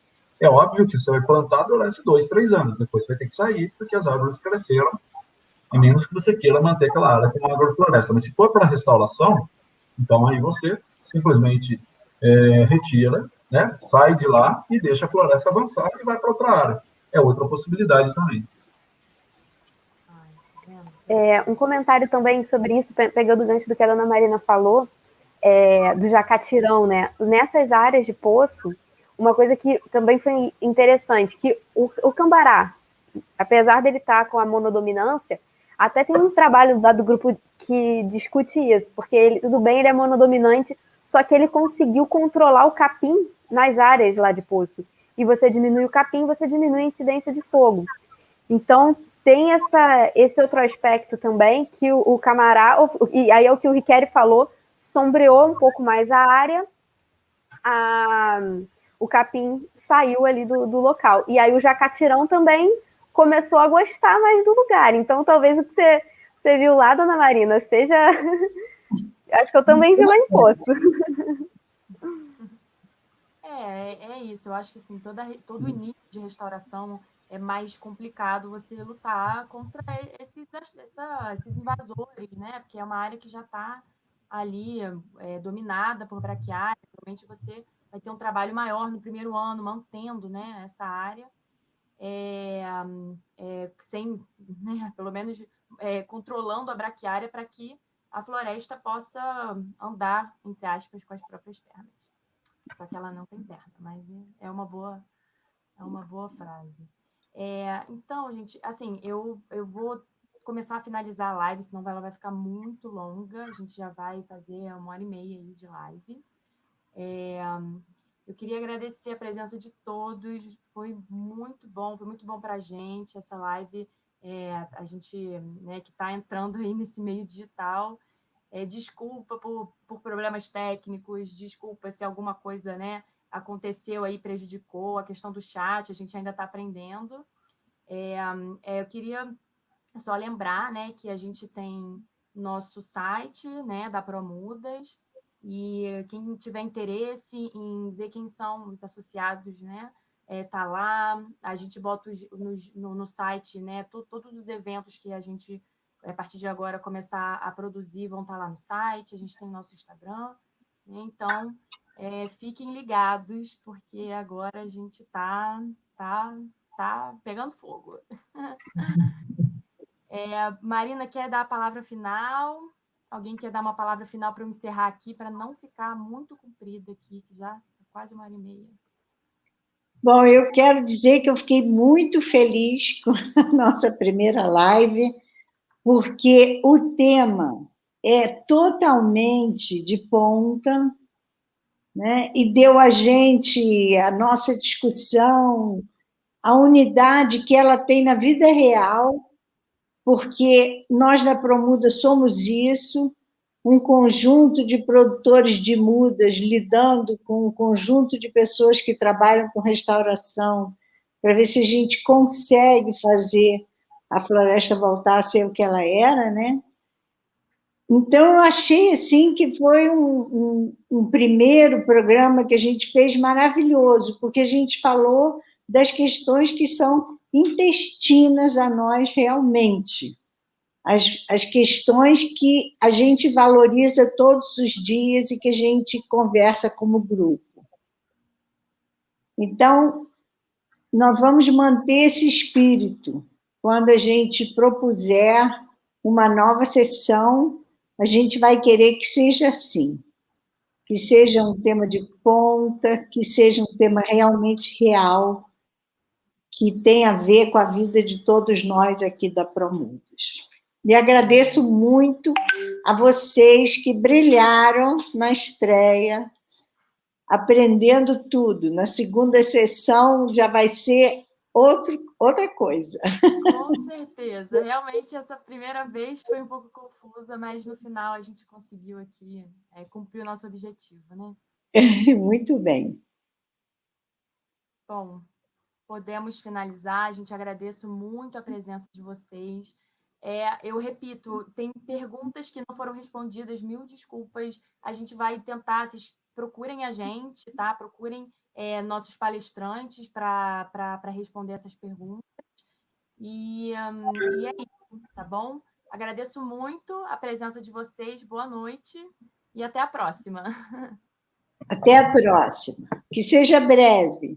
É óbvio que você vai plantar durante 2, 3 anos, depois você vai ter que sair, porque as árvores cresceram, a menos que você queira manter aquela área como agrofloresta. Mas se for para restauração, então aí você simplesmente retira, né, sai de lá e deixa a floresta avançar e vai para outra área. É outra possibilidade também. Um comentário também sobre isso, pegando o gancho do que a dona Marina falou, do jacatirão, né? Nessas áreas de poço, uma coisa que também foi interessante, que o cambará, apesar dele estar com a monodominância, até tem um trabalho lá do grupo que discute isso, porque ele, tudo bem, ele é monodominante, só que ele conseguiu controlar o capim nas áreas lá de poço. E você diminui o capim, você diminui a incidência de fogo. Então, tem esse outro aspecto também, que o Camará, e aí é o que o Riquelme falou, sombreou um pouco mais a área, o capim saiu ali do local. E aí o jacatirão também começou a gostar mais do lugar. Então, talvez o que você viu lá, dona Marina, seja... Acho que eu também vi lá em Poço. É isso. Eu acho que assim, todo início de restauração é mais complicado você lutar contra esses invasores, né? Porque é uma área que já está ali dominada por braquiária. Realmente você vai ter um trabalho maior no primeiro ano mantendo, né, essa área, sem, né, pelo menos controlando a braquiária para que a floresta possa andar, entre aspas, com as próprias pernas. Só que ela não tem perna, mas é uma boa frase. Então, gente, assim, eu vou começar a finalizar a live, senão ela vai ficar muito longa. A gente já vai fazer 1h30 aí de live. Eu queria agradecer a presença de todos. Foi muito bom para a gente essa live. A gente, né, que está entrando aí nesse meio digital. Desculpa por problemas técnicos, desculpa se alguma coisa, né, aconteceu aí, prejudicou a questão do chat, a gente ainda está aprendendo. Eu queria só lembrar, né, que a gente tem nosso site, né, da Promudas, e quem tiver interesse em ver quem são os associados, né, tá lá. A gente bota no site, né, todos os eventos que a gente, a partir de agora, começar a produzir, vão estar lá no site. A gente tem nosso Instagram, né? Então, fiquem ligados, porque agora a gente tá pegando fogo. Marina, quer dar a palavra final? Alguém quer dar uma palavra final para eu encerrar aqui, para não ficar muito comprida aqui, que já é quase 1h30. Bom, eu quero dizer que eu fiquei muito feliz com a nossa primeira live, porque o tema é totalmente de ponta, né? E deu a gente, a nossa discussão, a unidade que ela tem na vida real, porque nós da Promuda somos isso, um conjunto de produtores de mudas lidando com um conjunto de pessoas que trabalham com restauração, para ver se a gente consegue fazer a floresta voltar a ser o que ela era, né? Então, eu achei assim que foi um primeiro programa que a gente fez maravilhoso, porque a gente falou das questões que são intestinas a nós realmente, as questões que a gente valoriza todos os dias e que a gente conversa como grupo. Então, nós vamos manter esse espírito. Quando a gente propuser uma nova sessão, a gente vai querer que seja assim, que seja um tema de ponta, que seja um tema realmente real, que tenha a ver com a vida de todos nós aqui da Promudas. E agradeço muito a vocês que brilharam na estreia, aprendendo tudo. Na segunda sessão já vai ser outra coisa. Com certeza. Realmente, essa primeira vez foi um pouco confusa, mas no final a gente conseguiu aqui cumprir o nosso objetivo, né? Muito bem. Bom, podemos finalizar. A gente agradece muito a presença de vocês. Eu repito, tem perguntas que não foram respondidas, mil desculpas. A gente vai tentar, vocês procurem a gente, tá? Procurem nossos palestrantes para responder essas perguntas. E é isso, tá bom? Agradeço muito a presença de vocês. Boa noite e até a próxima. Até a próxima. Que seja breve.